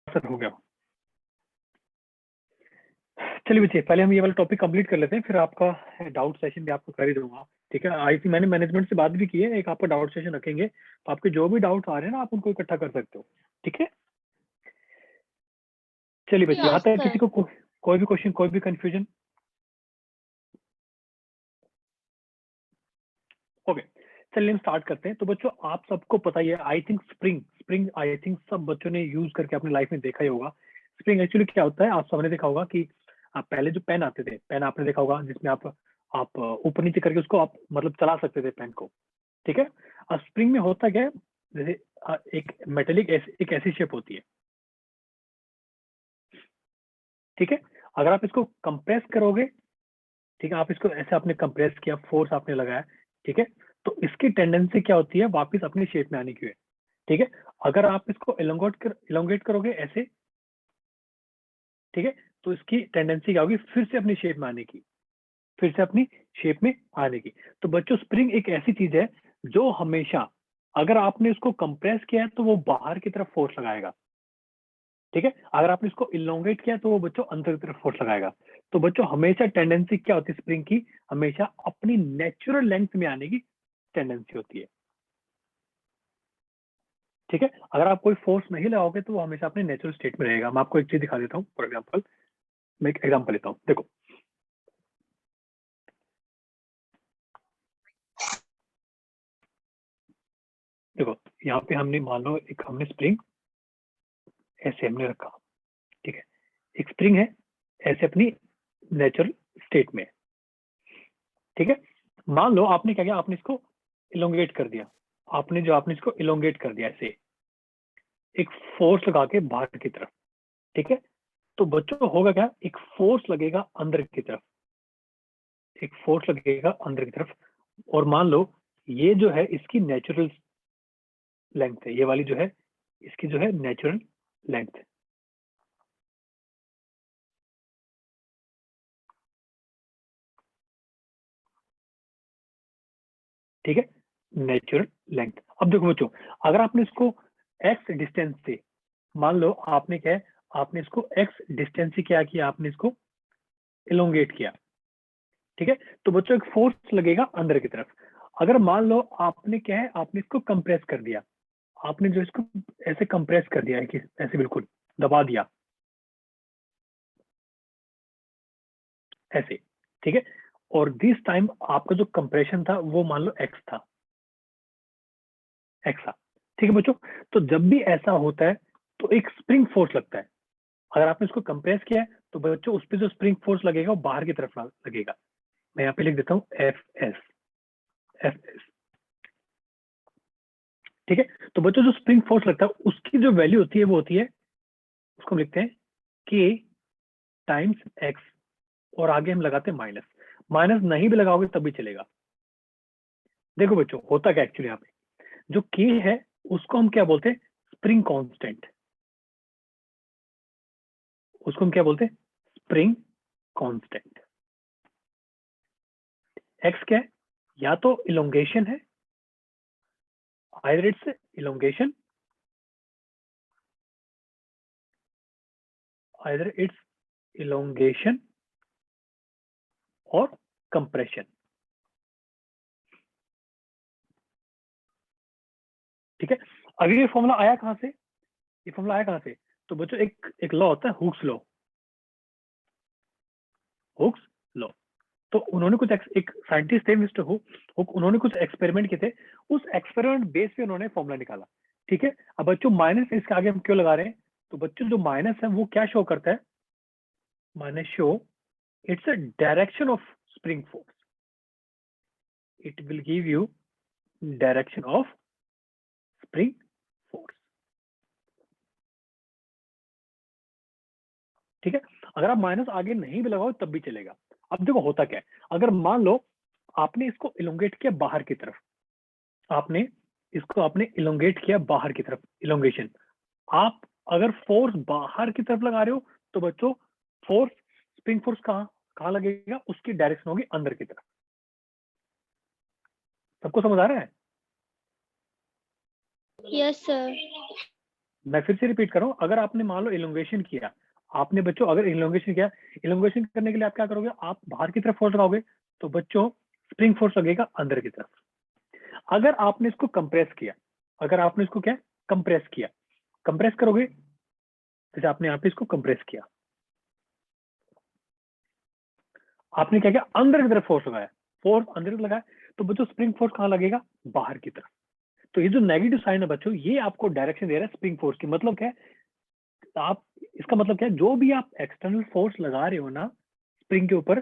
Sir हो गया। चलिए बच्चे, पहले हम ये वाला टॉपिक कंप्लीट कर लेते हैं, फिर आपका डाउट सेशन भी आपको कर ही दूंगा। ठीक है, आई थी मैंने मैनेजमेंट से बात भी की है, एक आपका डाउट सेशन रखेंगे, तो आपके जो भी डाउट आ रहे हैं ना आप उनको इकट्ठा कर सकते हो। ठीक है, चलिए बच्चे, यहाँ तक किसी को कोई भी क्वेश्चन, कोई भी कंफ्यूजन? ओके, चलिए हम स्टार्ट करते हैं। तो बच्चों आप सबको पता ही है, I think spring I think सब बच्चों ने यूज करके अपनी लाइफ में देखा ही होगा। स्प्रिंग एक्चुअली क्या होता है, आप सबने देखा होगा कि आप पहले जो पेन आते थे, पेन आपने देखा होगा जिसमें आप ऊपर नीचे करके उसको आप मतलब चला सकते थे पेन को। ठीक है, अब स्प्रिंग में होता क्या है, जैसे एक मेटेलिक एक ऐसी शेप होती है। ठीक है, अगर आप इसको कंप्रेस करोगे, ठीक है, आप इसको ऐसे आपने कंप्रेस किया, फोर्स आपने लगाया, ठीक है, तो इसकी टेंडेंसी क्या होती है, वापस अपनी शेप में आने की है। ठीक है, अगर आप इसको इलोंगेट करोगे ऐसे, ठीक है, तो इसकी टेंडेंसी क्या होगी, फिर से अपनी शेप में आने की, फिर से अपनी शेप में आने की। तो बच्चों स्प्रिंग एक ऐसी चीज है जो हमेशा, अगर आपने इसको कंप्रेस किया है तो वो बाहर की तरफ फोर्स लगाएगा। ठीक है, अगर आपने इसको इलोंगेट किया तो वो बच्चों अंदर की तरफ फोर्स लगाएगा। तो बच्चों हमेशा टेंडेंसी क्या होती है स्प्रिंग की, हमेशा अपनी नेचुरल लेंथ में आने की टेंडेंसी होती है। ठीक है, अगर आप कोई फोर्स नहीं लगाओगे तो वो हमेशा अपने नेचुरल स्टेट में रहेगा। मैं आपको एक चीज दिखा देता हूँ, फॉर एग्जाम्पल मैं एक एग्जाम्पल लेता हूँ, देखो देखो यहाँ पे हमने मान लो एक हमने स्प्रिंग ऐसे हमने रखा। ठीक है, एक स्प्रिंग है ऐसे अपनी नेचुरल स्टेट में। ठीक है, मान लो आपने क्या किया, आपने इसको इलोंगेट कर दिया, आपने इसको इलोंगेट कर दिया ऐसे एक फोर्स लगा के बाहर की तरफ। ठीक है, तो बच्चों होगा क्या, एक फोर्स लगेगा अंदर की तरफ, एक फोर्स लगेगा अंदर की तरफ, और मान लो ये जो है इसकी नेचुरल लेंथ है, ये वाली जो है इसकी जो है नेचुरल लेंथ है। ठीक है, नेचुरल लेंथ। अब देखो बच्चों, अगर आपने इसको एक्स डिस्टेंस से, मान लो आपने क्या है, आपने इसको एक्स डिस्टेंस से क्या किया, आपने इसको इलोंगेट किया। ठीक है, तो बच्चों एक फोर्स लगेगा अंदर की तरफ। अगर मान लो आपने क्या है, आपने इसको कंप्रेस कर दिया, आपने जो इसको ऐसे कंप्रेस कर दिया है कि ऐसे बिल्कुल दबा दिया ऐसे। ठीक है, और दिस टाइम आपका जो कंप्रेशन था वो मान लो एक्स था, एक्स था। ठीक है बच्चों, तो जब भी ऐसा होता है तो एक स्प्रिंग फोर्स लगता है। अगर आपने इसको कंप्रेस किया है तो बच्चों उस पर जो स्प्रिंग फोर्स लगेगा वो बाहर की तरफ लगेगा। मैं यहाँ पे लिख देता हूँ एफ एस, एफ एस। ठीक है, तो बच्चों जो स्प्रिंग फोर्स लगता है उसकी जो वैल्यू होती है वो होती है, उसको हम लिखते हैं के टाइम्स एक्स, और आगे हम लगाते हैं माइनस। माइनस नहीं भी लगाओगे तब भी चलेगा। देखो बच्चों होता क्या एक्चुअली, यहाँ पे जो के है उसको हम क्या बोलते हैं, स्प्रिंग कांस्टेंट। उसको हम क्या बोलते हैं, स्प्रिंग कांस्टेंट। एक्स क्या है, या तो इलोंगेशन है, either it's elongation, either it's elongation और कंप्रेशन। ठीक है, अगर ये फॉर्मूला आया कहां से, ये फॉर्मूला आया कहां से, तो बच्चों एक एक लॉ होता है हुक्स लॉ, हुक्स लॉ। तो उन्होंने कुछ एक साइंटिस्ट थे मिस्टर हुक, उन्होंने कुछ एक्सपेरिमेंट किए थे, उस एक्सपेरिमेंट बेस पे उन्होंने फॉर्मूला निकाला। ठीक है, अब बच्चों माइनस इसके आगे हम क्यों लगा रहे हैं, तो बच्चों जो माइनस है वो क्या शो करता है, minus show it's a direction of spring force, it will give you direction of spring force. ठीक है, अगर आप माइनस आगे नहीं भी लगाओ तब भी चलेगा। अब देखो होता क्या है, अगर मान लो आपने इसको इलोंगेट किया बाहर की तरफ, आपने इसको आपने इलोंगेट किया बाहर की तरफ, इलोंगेशन, आप अगर फोर्स बाहर की तरफ लगा रहे हो तो बच्चों फोर्स, स्प्रिंग फोर्स कहाँ कहाँ लगेगा, उसकी डायरेक्शन होगी अंदर की तरफ। सबको समझ आ रहा है? Yes sir. मैं फिर से रिपीट कर रहा हूँ, अगर आपने मान लो इलोंगेशन किया, आपने बच्चों अगर इलोंगेशन किया, इलोंगेशन करने के लिए आप क्या करोगे, आप बाहर की तरफ फोर्स लगाओगे, तो बच्चों स्प्रिंग फोर्स लगेगा अंदर की तरफ। अगर आपने इसको कंप्रेस किया, अगर आपने इसको क्या कंप्रेस किया, कंप्रेस करोगे, जैसे आपने यहाँ पे इसको कंप्रेस किया, आपने क्या किया, अंदर की तरफ फोर्स लगाया, फोर्स अंदर की तरफ लगाया, तो बच्चों स्प्रिंग फोर्स कहाँ लगेगा, बाहर की तरफ। तो ये जो नेगेटिव साइन है बच्चों, ये आपको डायरेक्शन दे रहा है स्प्रिंग फोर्स की। मतलब क्या है, आप इसका मतलब क्या है, जो भी आप एक्सटर्नल फोर्स लगा रहे हो ना स्प्रिंग के ऊपर,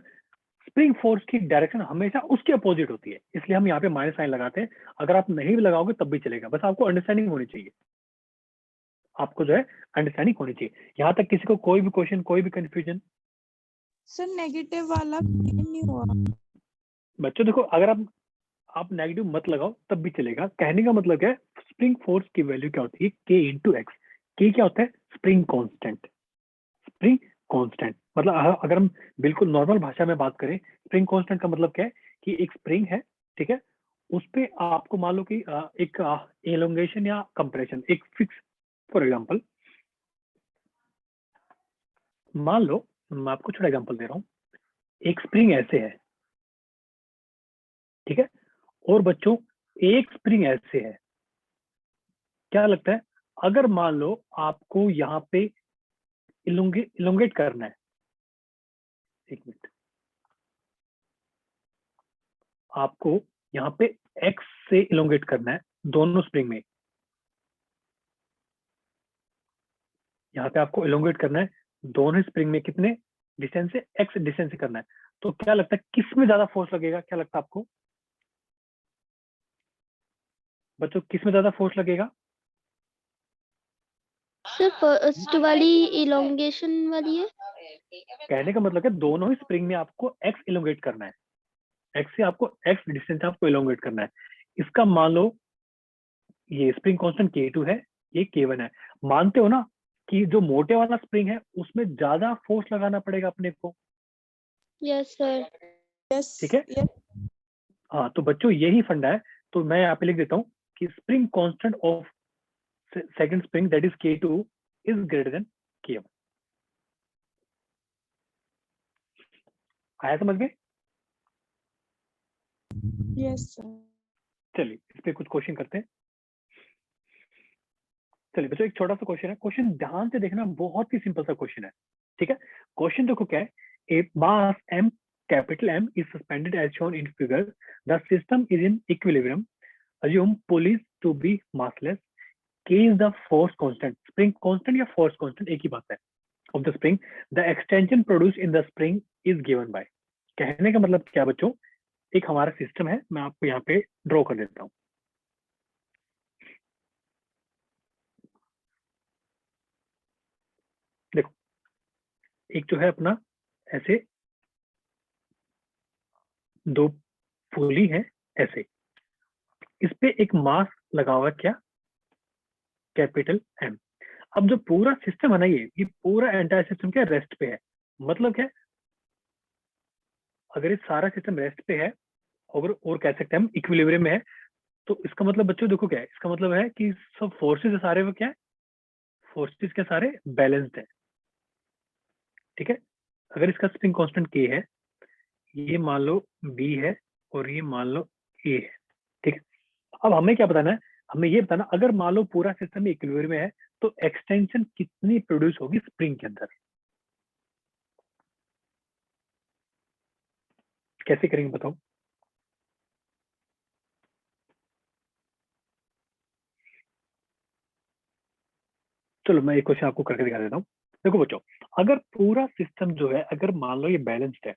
स्प्रिंग फोर्स की डायरेक्शन हमेशा उसके अपोजिट होती है, इसलिए हम यहाँ पे माइनस साइन लगाते हैं। अगर आप नहीं भी लगाओगे तब भी चलेगा, बस आपको अंडरस्टैंडिंग होनी चाहिए, आपको जो है अंडरस्टैंडिंग होनी चाहिए। यहाँ तक किसी को कोई भी क्वेश्चन, कोई भी कंफ्यूजन? सर नेगेटिव वाला क्लियर नहीं हुआ। बच्चों देखो, अगर आप नेगेटिव मत लगाओ तब भी चलेगा। कहने का मतलब क्या है, स्प्रिंग फोर्स की वैल्यू क्या होती है, के इंटू एक्स। के क्या होता है, स्प्रिंग कांस्टेंट। स्प्रिंग कांस्टेंट मतलब अगर हम बिल्कुल नॉर्मल भाषा में बात करें, स्प्रिंग कांस्टेंट का मतलब क्या है कि एक स्प्रिंग है, ठीक है, उस पे आपको मान लो कि एक एलोंगेशन या कंप्रेशन, एक फिक्स, फॉर एग्जांपल मान लो, मैं आपको छोटा एग्जांपल दे रहा हूँ, एक स्प्रिंग ऐसे है, ठीक है, और बच्चों एक स्प्रिंग ऐसे है। क्या लगता है, अगर मान लो आपको यहाँ पे इलोंगेट करना है, एक मिनट, आपको यहाँ पे एक्स से इलोंगेट करना है दोनों स्प्रिंग में, यहाँ पे आपको इलोंगेट करना है दोनों स्प्रिंग में, कितने डिस्टेंस से, एक्स डिस्टेंस से करना है। तो क्या लगता है किस में ज्यादा फोर्स लगेगा, क्या लगता है आपको बच्चों, किस में ज्यादा फोर्स लगेगा? सर फर्स्ट वाली इलोंगेशन वाली है। कहने का मतलब है दोनों ही स्प्रिंग में आपको एक्स इलोंगेट करना है, एक्स से आपको एक्स डिस्टेंस आपको इलोंगेट करना है। इसका मान लो ये स्प्रिंग कांस्टेंट K2 है, ये K1 है। मानते हो ना कि जो मोटे वाला स्प्रिंग है उसमें ज्यादा फोर्स लगाना पड़ेगा अपने को? Yes sir. यस ठीक है, हाँ, तो बच्चों यही फंडा है। तो मैं यहाँ पे लिख देता हूँ कि spring constant of second spring that is K2 is greater than K1। आया समझ में? Yes sir. चलिए इस पे कुछ क्वेश्चन करते हैं। चलिए बच्चों, एक छोटा सा क्वेश्चन है, क्वेश्चन ध्यान से देखना, बहुत ही सिंपल सा क्वेश्चन है, ठीक है। क्वेश्चन देखो क्या है, ए मास m, capital M is suspended as shown in figure. The system is in equilibrium. Assume pulleys to be massless. K is the force constant. Spring constant या force constant एक ही बात है of the spring. The extension produced in the spring is given by. कहने का मतलब क्या बच्चों, एक हमारा सिस्टम है, मैं आपको यहाँ पे ड्रॉ कर देता हूँ। देखो, एक जो है अपना ऐसे दो पुली है ऐसे, इस पे एक मास लगा हुआ है, क्या, कैपिटल M। अब जो पूरा सिस्टम है ना, ये पूरा एंटायर सिस्टम क्या रेस्ट पे है। मतलब क्या, अगर ये सारा सिस्टम रेस्ट पे है, और कह सकते हैं हम इक्विलिब्रियम में है, तो इसका मतलब बच्चों देखो क्या है, इसका मतलब है कि सब फोर्सेस सारे वो क्या है, फोर्सेस के सारे बैलेंस्ड है, ठीक है। अगर इसका स्प्रिंग कांस्टेंट K है, ये मान लो B है, और ये मान लो A है, ठीक है। अब हमें क्या बताना है, हमें ये बताना, अगर मान लो पूरा सिस्टम इक्विलिब्रियम में है, तो एक्सटेंशन कितनी प्रोड्यूस होगी स्प्रिंग के अंदर, कैसे करेंगे बताओ? चलो मैं एक क्वेश्चन आपको करके दिखा देता हूँ। देखो बच्चों, अगर पूरा सिस्टम जो है, अगर मान लो ये बैलेंस्ड है,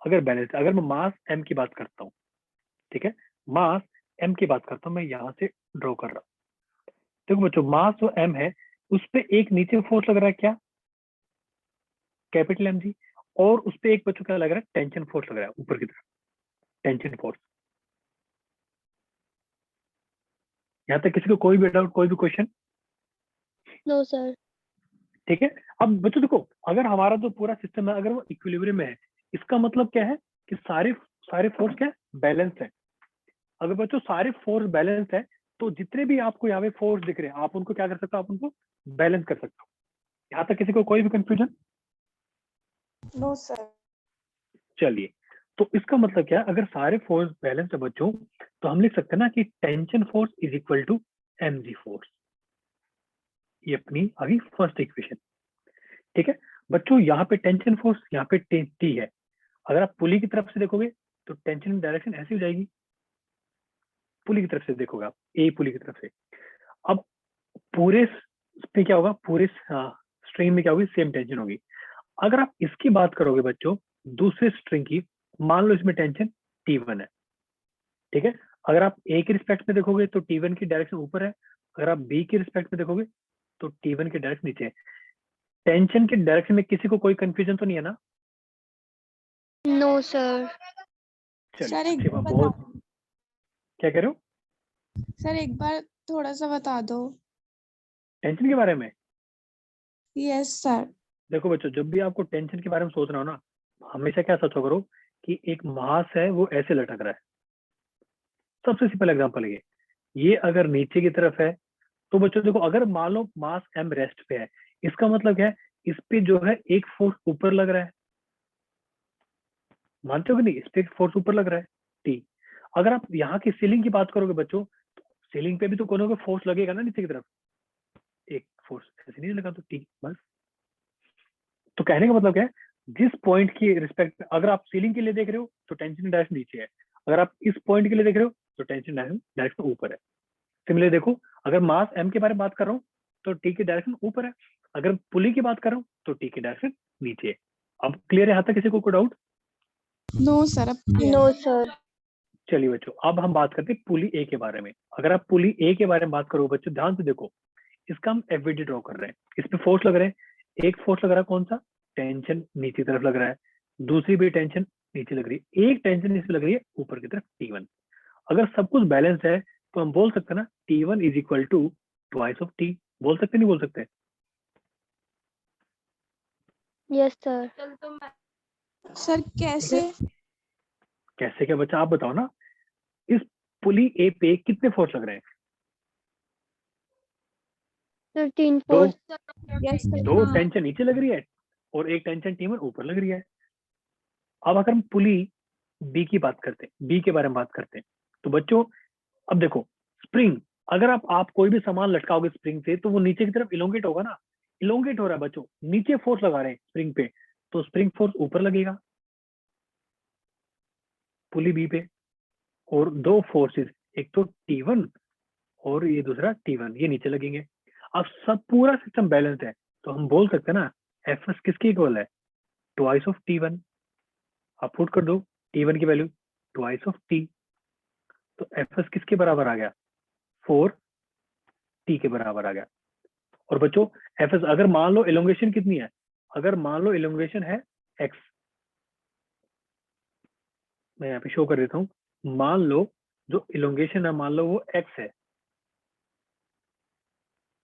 अगर बैलेंस्ड, अगर मैं मास m की बात करता हूँ, ठीक है, मास m की बात करता हूँ, मैं यहाँ से ड्रॉ कर रहा हूँ। देखो बच्चों, मास जो m है, उस पे एक नीचे फोर्स लग रहा है, क्या, कैपिटल M जी, और उस पे एक बच्चों क्या लग रहा है, टेंशन फोर्स लग रहा है ऊपर की तरफ, टेंशन फोर्स। यहाँ तक किसी को कोई भी डाउट, कोई भी क्वेश्चन? No sir. ठीक है। अब बच्चों देखो, अगर हमारा जो पूरा सिस्टम है, अगर वो इक्विलिब्रियम में है, इसका मतलब क्या है कि सारे सारे फोर्स क्या है, बैलेंस है। अगर बच्चों सारे फोर्स बैलेंस है, तो जितने भी आपको यहाँ पे फोर्स दिख रहे हैं आप उनको क्या कर सकते हो, आप उनको बैलेंस कर सकते हो। यहाँ तक किसी को कोई भी कंफ्यूजन? No sir. चलिए, तो इसका मतलब क्या है, अगर सारे फोर्स बैलेंस है बच्चों, तो हम लिख सकते हैं ना कि tension force is equal to mg force. ये अपनी अभी फर्स्ट इक्वेशन, ठीक है बच्चों। यहाँ पे टेंशन फोर्स, यहाँ पे टी है। अगर आप पुली की तरफ से देखोगे तो टेंशन की डायरेक्शन ऐसी हो जाएगी, पुली की तरफ से देखोगे आप, ए पुली की तरफ से। अब पूरे पे क्या होगा, पूरे स्ट्रिंग में क्या होगी, सेम टेंशन होगी। अगर आप इसकी बात करोगे बच्चों दूसरे स्ट्रिंग की, मान लो इसमें टेंशन T1 है, ठीक है। अगर आप ए के रिस्पेक्ट में देखोगे तो T1 की डायरेक्शन ऊपर है, अगर आप बी के रिस्पेक्ट में देखोगे तो T1 की डायरेक्शन नीचे है। टेंशन के डायरेक्शन में किसी को कोई कंफ्यूजन तो नहीं है ना? No sir. चलिए सर एक अच्छी बार बात, बता बहुत। क्या कह रहे हो? सर, एक बार थोड़ा सा बता दो। टेंशन के बारे में? Yes sir. देखो बच्चों, जब भी आपको टेंशन के बारे में सोचना हो ना, हमेशा क्या सोचो करो कि एक मास है वो ऐसे लटक रहा है। सबसे सिंपल एग्जांपल ये अगर नीचे की तरफ है तो बच्चों देखो, अगर मान लो मास m रेस्ट पे है, इसका मतलब क्या है, इस पे जो है एक फोर्स ऊपर लग रहा है, मानते हो कि नहीं, इस पे एक फोर्स ऊपर लग रहा है T। अगर आप यहाँ की सीलिंग की बात करोगे बच्चों, तो सीलिंग पे भी तो कोनो को फोर्स लगेगा ना नीचे की तरफ, एक फोर्स ऐसे नहीं लगा तो T बस। तो कहने का मतलब क्या है, जिस पॉइंट की रिस्पेक्ट में अगर आप सीलिंग के लिए देख रहे हो तो टेंशन डायरेक्शन नीचे है, अगर आप इस पॉइंट के लिए देख रहे हो तो टेंशन डायरेक्शन ऊपर है। सिमिलरली देखो, अगर मास m के बारे में बात कर रहा हूँ तो T की डायरेक्शन ऊपर है, अगर पुली की बात कर रहा हूँ तो T की डायरेक्शन नीचे है। अब क्लियर है यहाँ तक, किसी को कोई डाउट? नो सर, अब clear नो है। सर। चलिए बच्चों, अब हम बात करते हैं पुली ए के बारे में। अगर आप पुली ए के बारे में बात करो बच्चों, ध्यान से देखो, इसका हम एफवीडी ड्रॉ कर रहे हैं, इस पे फोर्स लग रहे हैं। एक फोर्स लग रहा है कौन सा, टेंशन नीचे तरफ लग रहा है, दूसरी भी टेंशन नीचे लग रही है, एक टेंशन इसमें लग रही है ऊपर की तरफ T1। अगर सब कुछ बैलेंस है तो हम बोल सकते हैं ना T1 is equal to twice of T। बोल सकते नहीं बोल सकते? Yes sir. सर कैसे? कैसे क्या बच्चा, आप बताओ ना। इस पुली ए पे कितने फोर्स लग रहे हैं? 13 दो। फोर्स। Yes sir. दो टेंशन नीचे लग रही है और एक टेंशन T1 ऊपर लग रही है। अब अगर हम पुली बी की बात करते हैं, बी के बारे में बात करते हैं, तो बच्चों अब देखो, स्प्रिंग, अगर आप कोई भी सामान लटकाओगे स्प्रिंग से तो वो नीचे की तरफ इलोंगेट होगा ना, इलोंगेट हो रहा है बच्चों, नीचे फोर्स लगा रहे हैं स्प्रिंग पे, तो स्प्रिंग फोर्स ऊपर लगेगा पुली बी पे। और दो फोर्सेस, एक तो T1 और ये दूसरा T1, ये नीचे लगेंगे। अब सब पूरा सिस्टम बैलेंस है, तो हम बोल सकते हैं ना Fs किसके इक्वल है, ट्वाइस ऑफ T1। आप पुट कर दो T1 की वैल्यू ट्वाइस ऑफ T, तो Fs किसके बराबर आ गया, 4T के बराबर आ गया। और बच्चों Fs अगर मान लो एलोंगेशन कितनी है, अगर मान लो एलोंगेशन है x, मैं यहाँ पे शो कर देता हूँ, मान लो जो इलोंगेशन है मान लो वो x है,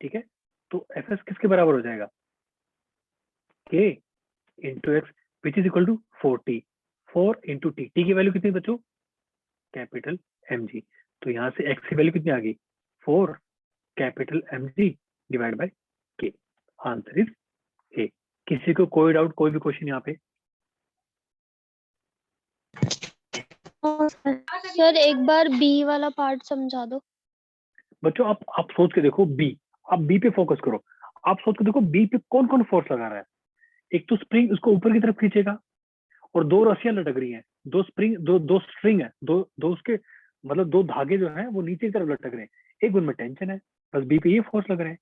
ठीक है, तो Fs किसके बराबर हो जाएगा, k into X which is equal to 4T। 4 into T, T की वैल्यू कितनी बच्चों, कैपिटल mg। तो यहाँ से x की वैल्यू कितनी आ गई, 4 capital mg divide by k। Answer is a. किसी को कोई डाउट, कोई भी क्वेश्चन यहाँ पे? सर एक बार बी वाला पार्ट समझा दो। बच्चों आप सोच के देखो बी, आप बी पे फोकस करो, आप सोच के देखो बी पे कौन कौन फोर्स लगा रहा है। एक तो स्प्रिंग उसको ऊपर की तरफ खींचेगा और दो रस्सियां लटक रही हैं, दो स्प्रिंग, दो स्ट्रिंग है, दो उसके मतलब दो धागे जो हैं वो नीचे की तरफ लटक रहे हैं, एक उनमें टेंशन है, बस बी पे ये फोर्स लग रहे हैं।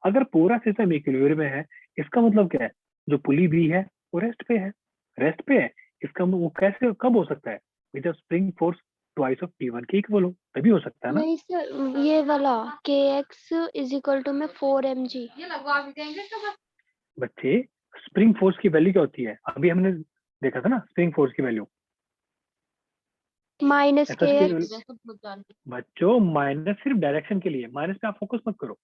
अगर पूरा सिस्टम इक्विलिब्रियम में है, इसका मतलब क्या है, जो पुली बी है वो रेस्ट पे है, रेस्ट पे है, इसका वो कैसे कब हो सकता है, जब spring force twice of T1 के इक्वल हो, तभी हो सकता है ना। नहीं सर, ये वाला kx इज इक्वल टू में 4mg। बच्चे स्प्रिंग फोर्स की वैल्यू क्या होती है, अभी हमने देखा था ना स्प्रिंग फोर्स की वैल्यू माइनस FS kx। की। बच्चों माइनस सिर्फ डायरेक्शन के लिए, माइनस पे आप फोकस मत करो,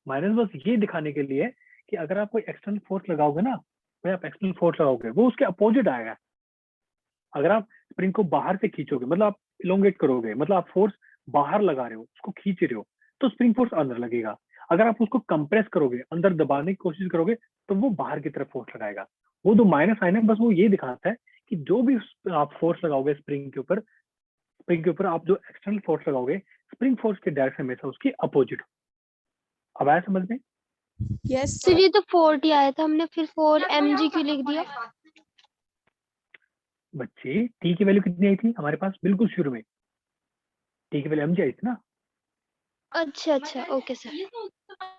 माइनस बस ये दिखाने के लिए कि अगर आप कोई एक्सटर्नल फोर्स लगाओगे ना, कोई आप एक्सटर्नल फोर्स लगाओगे वो उसके अपोजिट आएगा। अगर आप स्प्रिंग को बाहर से खींचोगे मतलब आप इलोंगेट करोगे, मतलब आप फोर्स बाहर लगा रहे हो, उसको खींच रहे हो, तो स्प्रिंग फोर्स अंदर लगेगा। अगर आप उसको कंप्रेस करोगे, अंदर दबाने की कोशिश करोगे, तो वो बाहर की तरफ फोर्स लगाएगा। वो जो माइनस साइन है बस वो ये दिखाता है कि जो भी आप फोर्स लगाओगे स्प्रिंग के ऊपर आप जो एक्सटर्नल फोर्स लगाओगे, स्प्रिंग फोर्स के डायरेक्शन में से उसकी अपोजिट। अब आया समझ में? Yes sir sir. ये तो 40 आया था, हमने फिर 4 mg क्यों लिख दिया? बच्चे टी की वैल्यू कितनी आई थी हमारे पास बिल्कुल शुरू में? टी की वैल्यू mg आई थी ना। अच्छा अच्छा, ओके सर।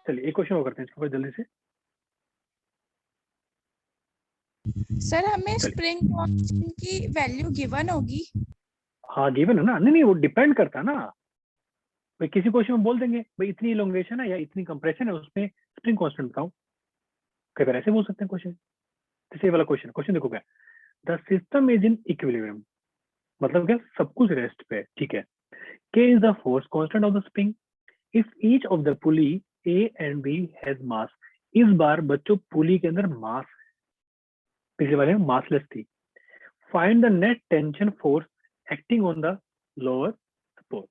चलिए एक क्वेश्चन और करते हैं इसके ऊपर जल्दी से। सर हमें चलिए, स्प्रिंग कांस्टेंट की वैल्यू गिवन होगी। हाँ गिवन है ना। नहीं नहीं, वो डिपेंड करता है ना भाई। किसी क्वेश्चन में बोल देंगे भाई इतनी इलोंगेशन है या इतनी कंप्रेशन है, उसमें स्प्रिंग कांस्टेंट बताओ। कई बार ऐसे बोल सकते हैं क्वेश्चन। जैसे ये वाला क्वेश्चन, देखो क्या, the system is in equilibrium, मतलब क्या, सब कुछ रेस्ट पे है, ठीक है। K is the force constant of the spring if each of the pulley A and B has mass. इस बार बच्चों पुली के अंदर मास, पिछले वाले में मासलेस थी। Find the net tension force acting on the lower support.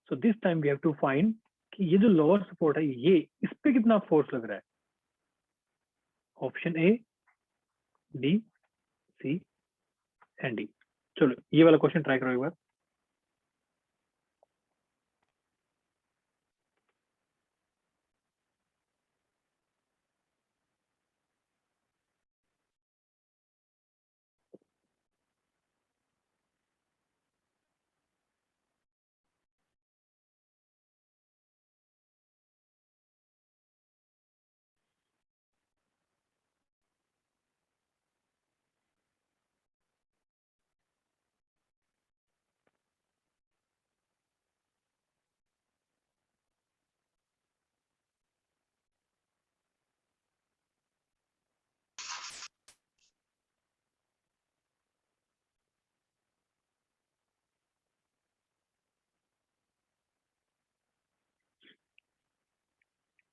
So this time we have to find कि ये जो लोअर सपोर्ट है, ये इस पे कितना फोर्स लग रहा है। Option A, B, C and D. चलो ये वाला क्वेश्चन ट्राई करो एक बार।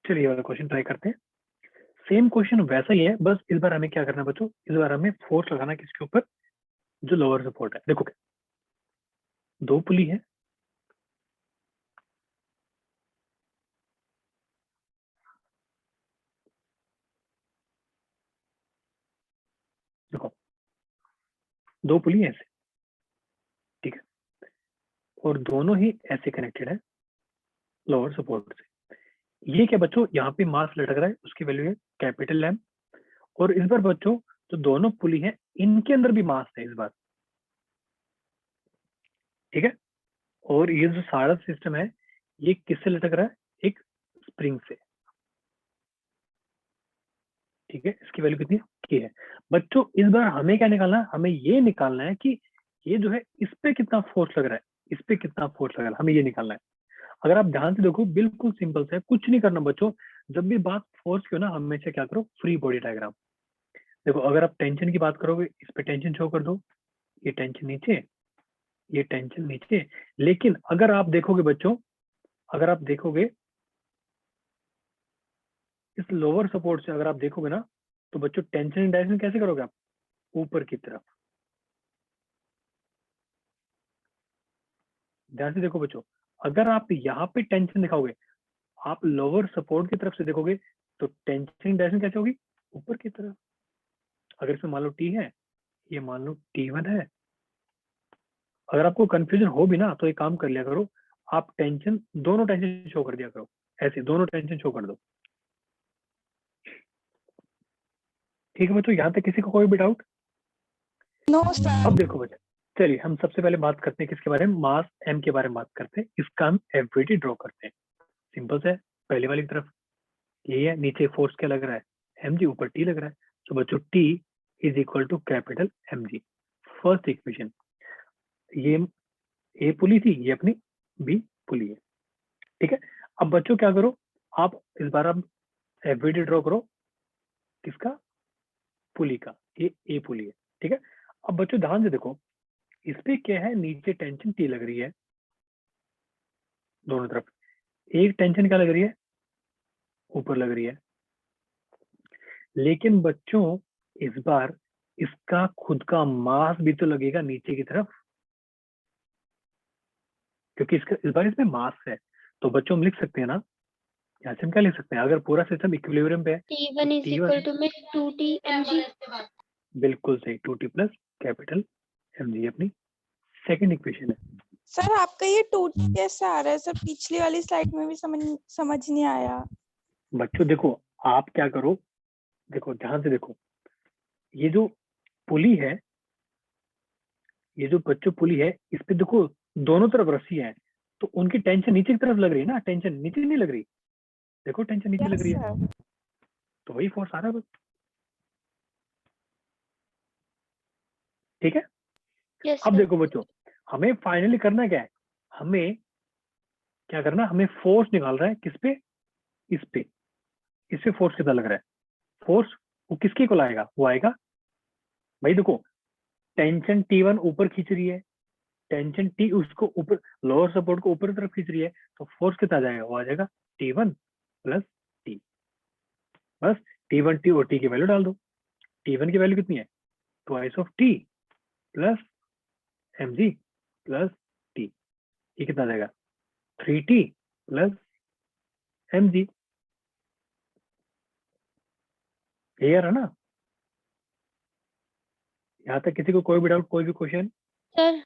चलिए ये वाला क्वेश्चन ट्राई करते हैं। सेम क्वेश्चन वैसा ही है, बस इस बार हमें क्या करना है बच्चों, इस बार हमें फोर्स लगाना है किसके ऊपर, जो लोअर सपोर्ट है। देखो दो पुली है, देखो दो पुली है ऐसे, ठीक है, और दोनों ही ऐसे कनेक्टेड है लोअर सपोर्ट से। ये क्या बच्चों, यहाँ पे मास लटक रहा है, उसकी वैल्यू है कैपिटल एम। और इस बार बच्चों जो दोनों पुली है, इनके अंदर भी मास है इस बार, ठीक है। और ये जो सारा सिस्टम है, ये किससे लटक रहा है, एक स्प्रिंग से, ठीक है। इसकी वैल्यू कितनी की है बच्चों। इस बार हमें क्या निकालना है, हमें ये निकालना है कि ये जो है इस पे कितना फोर्स लग रहा है, इस पे कितना फोर्स लग रहा है, हमें ये निकालना है। अगर आप ध्यान से देखो, बिल्कुल सिंपल से है, कुछ नहीं करना बच्चों। जब भी बात फोर्स की हो ना, हमेशा क्या करो, फ्री बॉडी डायग्राम। देखो अगर आप टेंशन की बात करोगे, इस पे टेंशन शो कर दो, ये टेंशन नीचे, ये टेंशन नीचे। लेकिन अगर आप देखोगे बच्चों, अगर आप देखोगे इस लोअर सपोर्ट से, अगर आप देखोगे ना, तो बच्चों टेंशन डायरेक्शन कैसे करोगे आप, ऊपर की तरफ। ध्यान से देखो बच्चों, अगर आप यहाँ पे टेंशन दिखाओगे, आप लोअर सपोर्ट की तरफ से देखोगे, तो टेंशन डायरेक्शन कैसे होगी, ऊपर की तरफ। अगर इसमें मान लो टी है, ये मान लो T1 है। अगर आपको कंफ्यूजन हो भी ना, तो एक काम कर लिया करो, आप टेंशन, दोनों टेंशन शो कर दिया करो, ऐसे दोनों टेंशन शो कर दो, ठीक है बच्चों। यहाँ तक किसी को कोई भी डाउट? No sir. अब देखो बच्चों, चलिए हम सबसे पहले बात करते हैं किसके बारे में, मास m के बारे में बात करते हैं। इसका हम एफबीटी ड्रॉ करते हैं। सिंपल से है, पहले वाली तरफ यही है, नीचे फोर्स क्या लग रहा है, mg, ऊपर t लग रहा है। तो बच्चों t is equal to capital mg। First equation, ये ए पुली थी, ये अपनी बी पुली है, ठीक है। अब बच्चों क्या करो, आप इस बार अब एफबीटी ड्रॉ करो, किसका, पुली का। ये ए पुली है, ठीक है। अब बच्चों ध्यान से देखो, इस पे क्या है, नीचे टेंशन टी लग रही है दोनों तरफ, एक टेंशन क्या लग रही है, ऊपर लग रही है। लेकिन बच्चों इस बार इसका खुद का मास भी तो लगेगा नीचे की तरफ, क्योंकि इस बार इसमें मास है, तो बच्चों हम लिख सकते हैं ना, यहाँ से हम क्या लिख सकते हैं, अगर पूरा सिस्टम इक्विलिब्रियम पे है T1 is T1 equal to में 2T mg। बिल्कुल सही, 2T प्लस कैपिटल mg अपनी सेकंड इक्वेशन है। सर आपका ये 2T कैसे आ रहा है सर? पिछली वाली स्लाइड में भी समझ नहीं आया। बच्चों देखो, आप क्या करो, देखो ध्यान से देखो, ये जो पुली है, ये जो बच्चों पुली है, इस पे देखो दोनों तरफ रस्सी है, तो उनकी टेंशन नीचे की तरफ लग रही है ना, टेंशन नीचे नहीं लग रही, देखो टेंशन नीचे लग रही है, सर तो वही फोर्स आ रहा है बस। ठीक है, यस अब सर। देखो बच्चों, हमें फाइनली करना क्या है, हमें क्या करना है, हमें फोर्स निकाल रहा है किस पे, इस पे, इस पे फोर्स कितना लग रहा है, फोर्स वो किसके को लाएगा, वो आएगा, भाई देखो टेंशन T1 ऊपर खींच रही है, टेंशन T उसको ऊपर, लोअर सपोर्ट को ऊपर तरफ खींच रही है, तो फोर्स कितना आ जाएगा, वो आ जाएगा T1 प्लस T, बस T1 T और T की वैल्यू डाल दो, T1 की वैल्यू कितनी है, twice of T plus mg plus T, ये कितना आ जाएगा 3T प्लस mg, क्लियर है ना, यहाँ तक किसी को कोई भी डाउट, कोई भी क्वेश्चन। सर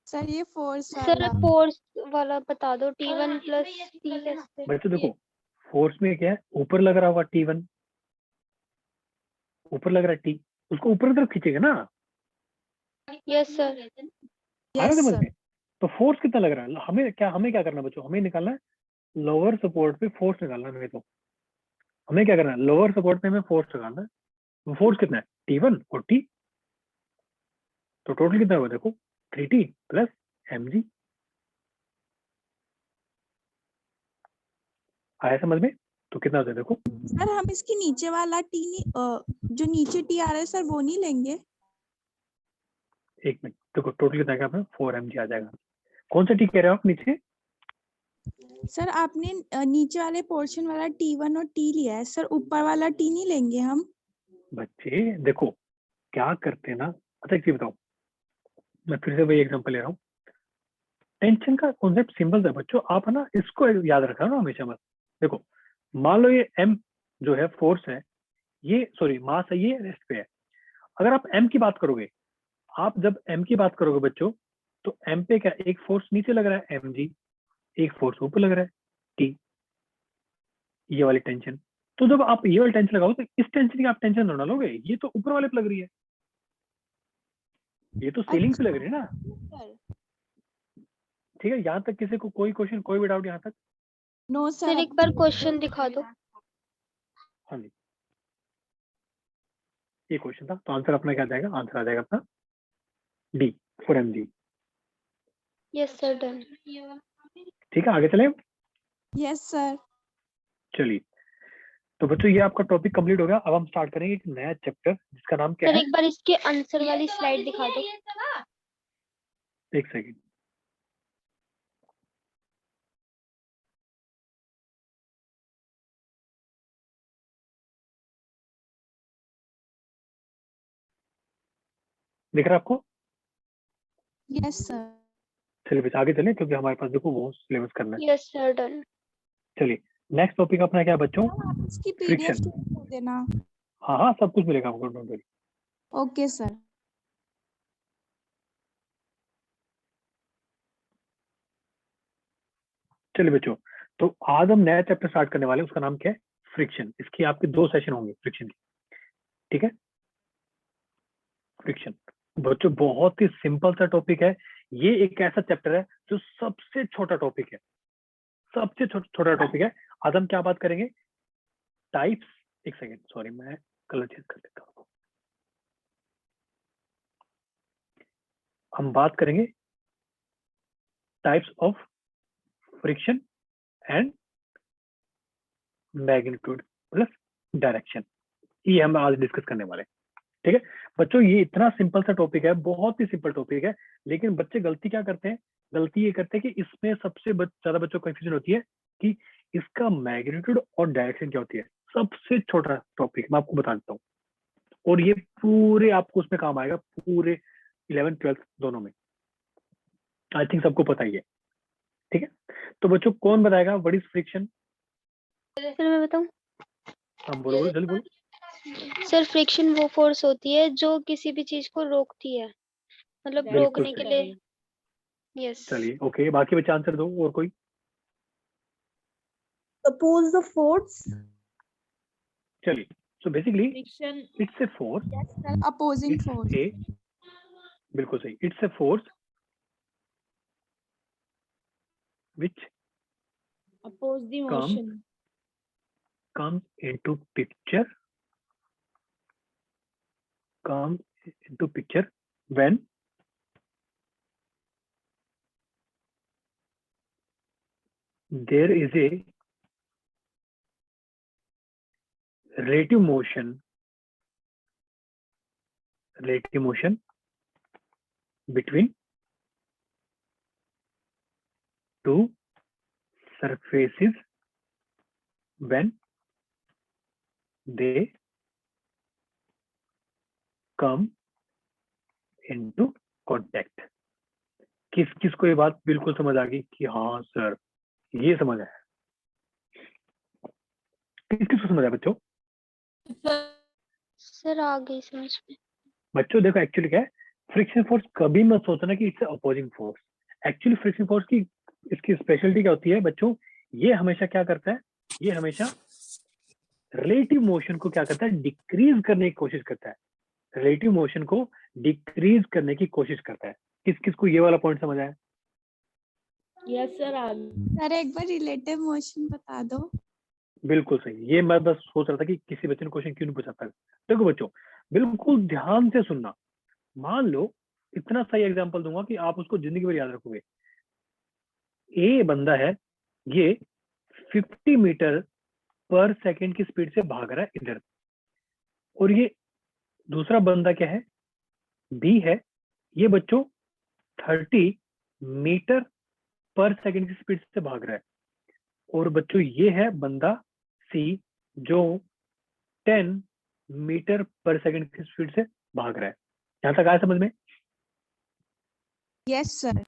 सर ये फोर्स सर वाला फोर्स वाला बता दो, T1 प्लस T कैसे? बच्चों देखो फोर्स में क्या है, ऊपर लग रहा होगा T1, ऊपर लग रहा है T, उसको ऊपर की तरफ खींचेगा ना, यस सर। आया यस समझ सर में, तो फोर्स कितना लग रहा है, हमें क्या करना है बच्चों, हमें निकालना है लोअर सपोर्ट पे फोर्स निकालना है, हमें तो हमें क्या करना है, लोअर सपोर्ट पे हमें फोर्स निकालना है, वो फोर्स कितना है T1 और T, तो टोटल कितना हुआ देखो 3T प्लस mg, आया समझ में, तो कितना होता है देखो, सर हम इसके नीचे वाला टी जो नीचे टी आ रहा है सर वो नहीं लेंगे? एक मिनट देखो, टोटल कितना आएगा, 4 mg आ जाएगा, कौन सा T कह रहे हो आप नीचे, सर आपने नीचे वाले पोर्शन वाला T1 और T लिया है सर, ऊपर वाला T नहीं लेंगे हम? बच्चे देखो क्या करते हैं ना, पता है, बताओ, मैं फिर से वही एग्जांपल ले रहा हूँ, टेंशन का कॉन्सेप्ट सिंपल है बच्चों, आप है ना इसको याद रखना ना हमेशा मत, देखो मान लो ये m जो है फोर्स है, ये सॉरी मास है, ये रेस्ट पे है, अगर आप m की बात करोगे, आप जब m की बात करोगे बच्चों, तो m पे क्या, एक फोर्स नीचे लग रहा है mg, एक फोर्स ऊपर लग रहा है t, ये वाली टेंशन, तो जब आप ये वाली टेंशन लगाओ, तो इस टेंशन की आप टेंशन ना लोगे, ये तो ऊपर वाले पे लग रही है, ये तो सीलिंग पे लग रही है ना, सर ठीक है, यहाँ तक किसी को कोई क्वेश्चन, कोई भी डाउट यहाँ तक, नो सर सर एक बार क्वेश्चन दिखा दो। हाँ जी, ये क्वेश्चन था, तो आंसर अपना क्या जाएगा, आंसर आ जाएगा अपना D 4 mg, yes sir done. ठीक है, आगे चले, यस सर चलिए, तो बच्चों ये आपका टॉपिक कंप्लीट हो गया, अब हम स्टार्ट करेंगे एक नया चैप्टर जिसका नाम क्या सर है, एक बार इसके आंसर वाली स्लाइड दिखा दो। एक सेकेंड, दिख रहा है आपको, यस सर चलिए बच्चे आगे चलें, क्योंकि हमारे पास देखो वो सिलेबस करना है, यस सर डन। चलिए नेक्स्ट टॉपिक अपना क्या है बच्चों, आप इसकी PDF फ्रिक्शन, शेयर कर देना। हाँ हाँ सब कुछ मिलेगा आपको, डोंट वरी, ओके सर चलिए बच्चों, तो आज हम नया चैप्टर स्टार्ट करने वाले हैं, उसका नाम क्या है, फ्रिक्शन, इसकी आपके 2 सेशन होंगे फ्रिक्शन की, ठीक है, फ्रिक्शन बच्चों बहुत ही सिंपल सा टॉपिक है, ये एक ऐसा चैप्टर है जो सबसे छोटा टॉपिक है, सबसे छोटा टॉपिक है, आज हम क्या बात करेंगे, टाइप्स, एक सेकेंड सॉरी मैं कलर चेंज कर देता हूँ, हम बात करेंगे types of friction and magnitude plus direction, ये हम आज डिस्कस करने वाले हैं, ठीक है बच्चों, ये इतना सिंपल सा टॉपिक है, बहुत ही सिंपल टॉपिक है, लेकिन बच्चे गलती क्या करते हैं, गलती ये करते हैं कि इसमें सबसे ज्यादा बच्चों को कंफ्यूजन होती है कि इसका मैग्नीट्यूड और डायरेक्शन क्या होती है, सबसे छोटा टॉपिक मैं आपको बता देता हूँ, और ये पूरे आपको उसमें काम आएगा, पूरे 11th 12th दोनों में, आई थिंक सबको पता ही है, ठीक है। तो बच्चों कौन बताएगा व्हाट इज फ्रिक्शन? सर मैं बताऊं? हाँ बोलो बोलो जल्दी बोलो। सर फ्रिक्शन वो फोर्स होती है जो किसी भी चीज को रोकती है, मतलब बिल्कुल रोकने के सही। लिए। यस। चलिए ओके, बाकी बच्चे आंसर दो, और कोई? Oppose the force. चलिए, so basically Friction. It's a force, Yes, sir. Opposing it's force. ए, बिल्कुल सही, it's a force which Oppose the comes motion. into picture, when there is a relative motion between two surfaces when they come into contact। किस किस को ये बात बिल्कुल समझ आ गई कि हाँ सर ये समझ आया? किस किस को समझ आया बच्चों? सर आ गई समझ में। बच्चों देखो एक्चुअली क्या है, फ्रिक्शन फोर्स कभी मत सोचना कि it's opposing force. Actually friction force की इसकी स्पेशलिटी क्या होती है बच्चों, ये हमेशा क्या करता है, ये हमेशा रिलेटिव मोशन को क्या करता है, डिक्रीज करने की कोशिश करता है। रिलेटिव मोशन को डिक्रीज करने की कोशिश करता है। किस किस को ये वाला पॉइंट समझ आया? Yes, sir. सर एक बार रिलेटिव मोशन बता दो। बिल्कुल सही, ये मैं बस सोच रहा था कि किसी बच्चे ने क्वेश्चन क्यों नहीं पूछा था। देखो बच्चों बिल्कुल ध्यान से सुनना। मान लो इतना सही एग्जांपल दूंगा कि आप उसको जिंदगी भर याद रखोगे। ए बंदा है, ये 50 मीटर पर सेकंड की स्पीड से भाग रहा है इधर, और ये दूसरा बंदा क्या है, बी है, ये बच्चों 30 मीटर पर सेकंड की स्पीड से भाग रहा है, और बच्चों ये है बंदा सी जो 10 मीटर पर सेकंड की स्पीड से भाग रहा है। यहां तक आया समझ में? Yes sir.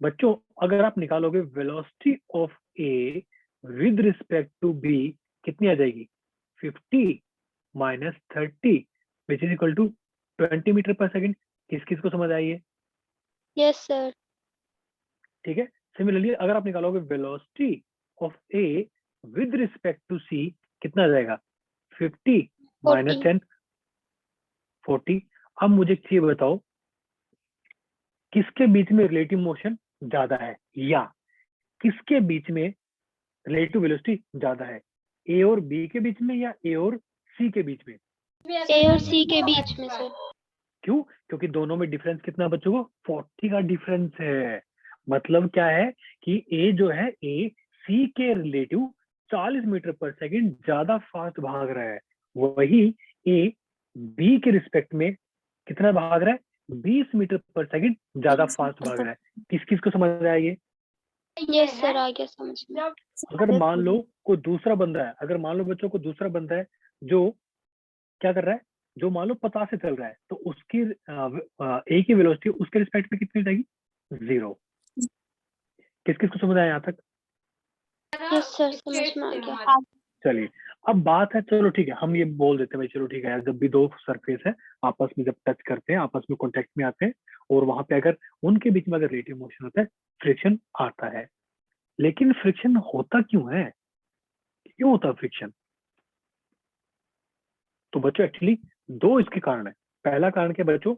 बच्चों अगर आप निकालोगे velocity of A with respect to B, कितनी आ जाएगी? 50 minus 30 which is equal to 20 meter per second. किस किस को समझ आई है? Yes sir. ठीक है। सिमिलरली अगर आप निकालोगे velocity of A with respect to C, कितना आ जाएगा? 50 माइनस 10 40। अब मुझे एक चीज बताओ, किसके बीच में रिलेटिव मोशन ज्यादा है, या किसके बीच में रिलेटिव वेलोसिटी ज्यादा है? ए और बी के बीच में या ए और सी के बीच में? ए और सी के बीच में सर। क्यों? क्योंकि दोनों में डिफरेंस कितना बच्चों को? 40 का डिफरेंस है। मतलब क्या है कि ए जो है, ए सी के रिलेटिव 40 मीटर पर सेकंड ज्यादा फास्ट भाग रहा है, वही ए बी के रिस्पेक्ट में कितना भाग रहा है? 20 मीटर पर सेकंड ज्यादा फास्ट भाग रहा है। किस किस को समझ आया ये? यस सर आ गया समझ में। अगर मान लो कोई दूसरा बंदा है, अगर मान लो बच्चों को दूसरा बंदा है जो क्या कर रहा है, जो मान लो 50 से चल रहा है, तो उसकी ए की वेलोसिटी उसके रिस्पेक्ट में कितनी हो जाएगी? 0। किस किस को समझ आया यहाँ तक? यस सर समझ में आ गया। चलिए अब बात है, चलो ठीक है, हम ये बोल देते हैं भाई, चलो ठीक है, जब भी दो सरफेस है आपस में जब टच करते हैं, आपस में कॉन्टेक्ट में आते हैं, और वहां पे अगर उनके बीच में अगर रिलेटिव मोशन होता है, फ्रिक्शन आता है। लेकिन फ्रिक्शन होता क्यों है, क्यों होता है फ्रिक्शन? तो बच्चों एक्चुअली दो इसके कारण है। पहला कारण क्या बच्चों?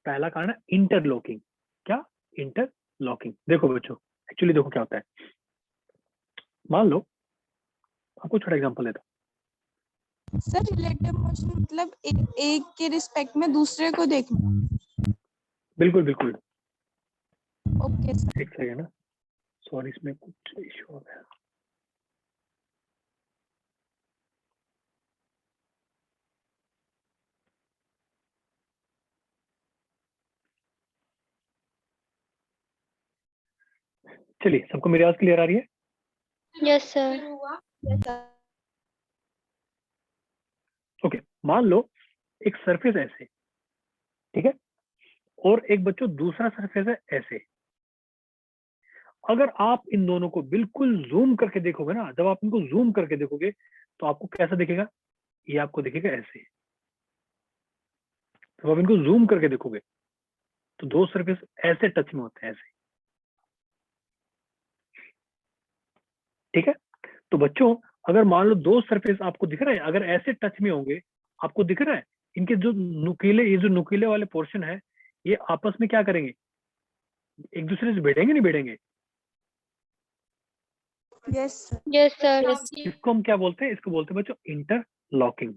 पहला कारण है इंटरलॉकिंग। क्या? इंटरलॉकिंग। देखो बच्चों एक्चुअली देखो क्या होता है, मान लो आपको छोटा एग्जांपल देता हूं। सर रिलेटिव मोशन मतलब एक के रिस्पेक्ट में दूसरे को देखना। बिल्कुल बिल्कुल। Okay sir. एक सेकंड ना, सॉरी इसमें कुछ इशू हो गया। चलिए सबको मेरी आवाज क्लियर आ रही है? Yes sir. ओके, मान लो एक सरफेस ऐसे, ठीक है, और एक बच्चों दूसरा सरफेस है ऐसे, अगर आप इन दोनों को बिल्कुल जूम करके देखोगे ना, जब आप इनको जूम करके देखोगे तो आपको कैसा दिखेगा, ये आपको दिखेगा ऐसे। जब आप इनको जूम करके देखोगे तो दो सरफेस ऐसे टच में होते हैं, ऐसे। ठीक है, तो बच्चों अगर मान लो दो सरफेस आपको दिख रहा है, अगर ऐसे टच में होंगे, आपको दिख रहा है इनके जो नुकीले, ये जो नुकीले वाले पोर्शन है, ये आपस में क्या करेंगे, एक दूसरे से भिड़ेंगे, नहीं भिड़ेंगे? Yes sir. Yes sir. इसको हम क्या बोलते हैं, इसको बोलते हैं बच्चों इंटरलॉकिंग।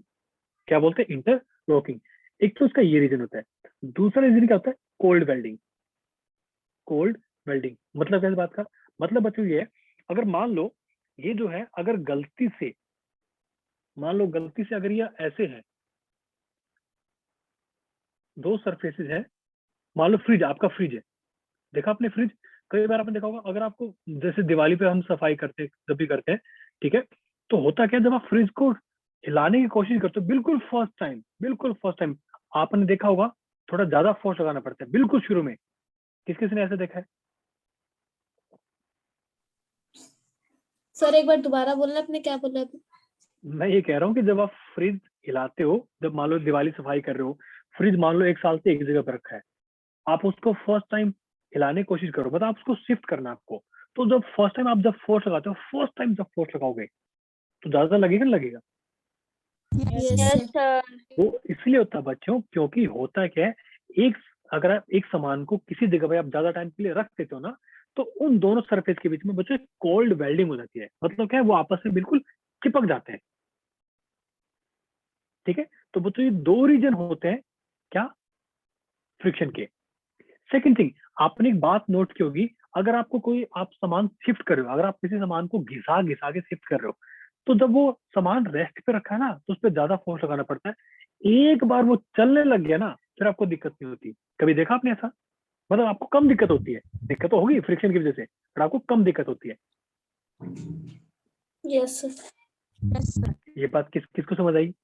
क्या बोलते हैं, इंटरलॉकिंग। एक तो उसका ये रीजन होता है, दूसरा रीजन क्या होता है, कोल्ड वेल्डिंग। कोल्ड वेल्डिंग मतलब क्या इस बात का मतलब बच्चों ये है, अगर मान लो ये जो है, अगर गलती से, मान लो गलती से अगर ये ऐसे है, दो सरफेसेस है, मान लो फ्रिज, आपका फ्रिज है, देखा आपने फ्रिज, कई बार आपने देखा होगा, अगर आपको जैसे दिवाली पे हम सफाई करते हैं, जब भी करते हैं, ठीक है, तो होता क्या है, जब आप फ्रिज को हिलाने की कोशिश करते हो, बिल्कुल फर्स्ट टाइम आपने देखा होगा, थोड़ा ज्यादा फोर्स लगाना पड़ता है बिल्कुल शुरू में। किस ने ऐसे देखा है? सर एक बार दोबारा बोलना, आपने क्या बोला अभी? मैं ये कह रहा हूँ कि जब आप फ्रिज हिलाते हो, जब मान लो दिवाली सफाई कर रहे हो, फ्रिज मान लो 1 साल से एक जगह पर रखा है, आप उसको फर्स्ट टाइम हिलाने की कोशिश करो, मतलब आप उसको शिफ्ट करना आपको, तो जब फर्स्ट टाइम आप जब फोर्स लगाते हो, फर्स्ट टाइम जब फोर्स लगाओगे तो ज्यादा लगेगा, नहीं लगेगा? Yes yes yes sir. Sir. वो इसलिए होता है बच्चों, क्योंकि होता क्या है, एक अगर आप एक सामान को किसी जगह पे आप ज्यादा टाइम के लिए रख देते हो ना, तो उन दोनों सरफेस के बीच में बच्चों कोल्ड वेल्डिंग हो जाती है। मतलब क्या है, वो आपस में बिल्कुल चिपक जाते हैं। ठीक है, तो बच्चों ये दो रीजन होते हैं क्या, फ्रिक्शन के। सेकंड थिंग, आपने एक बात नोट की होगी, अगर आपको कोई आप सामान शिफ्ट कर रहे हो, अगर आप किसी सामान को घिसा घिसा के शिफ्ट कर रहे हो, तो जब वो सामान रेस्ट पे रखा है ना, तो उस पर ज्यादा फोर्स लगाना पड़ता है। एक बार वो चलने लग गया ना, फिर आपको दिक्कत नहीं होती। कभी देखा आपने ऐसा? मतलब आपको कम दिक्कत होती है, दिक्कत तो होगी फ्रिक्शन की वजह से, पर आपको कम दिक्कत होती है। Yes sir. Yes sir. ये बात किसको समझ आई?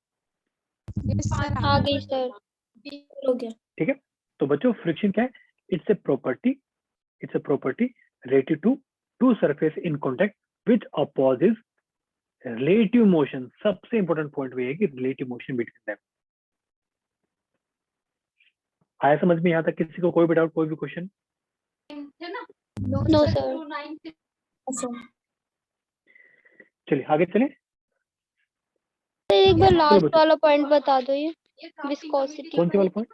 Yes sir. आ गई सर। हो गया। ठीक है, तो बच्चों फ्रिक्शन क्या है, it's a property related to two surface in contact which opposes relative motion। सबसे इंपॉर्टेंट पॉइंट ये है कि रिलेटिव मोशन बिटवीन देम। आया समझ में? यहाँ तक किसी को कोई भी डाउट, कोई भी क्वेश्चन? No sir. सर चलिए आगे चले। एक बार चलो लास्ट बच्चों, वाला पॉइंट बता दो, ये विस्कोसिटी। कौन सी वाला point?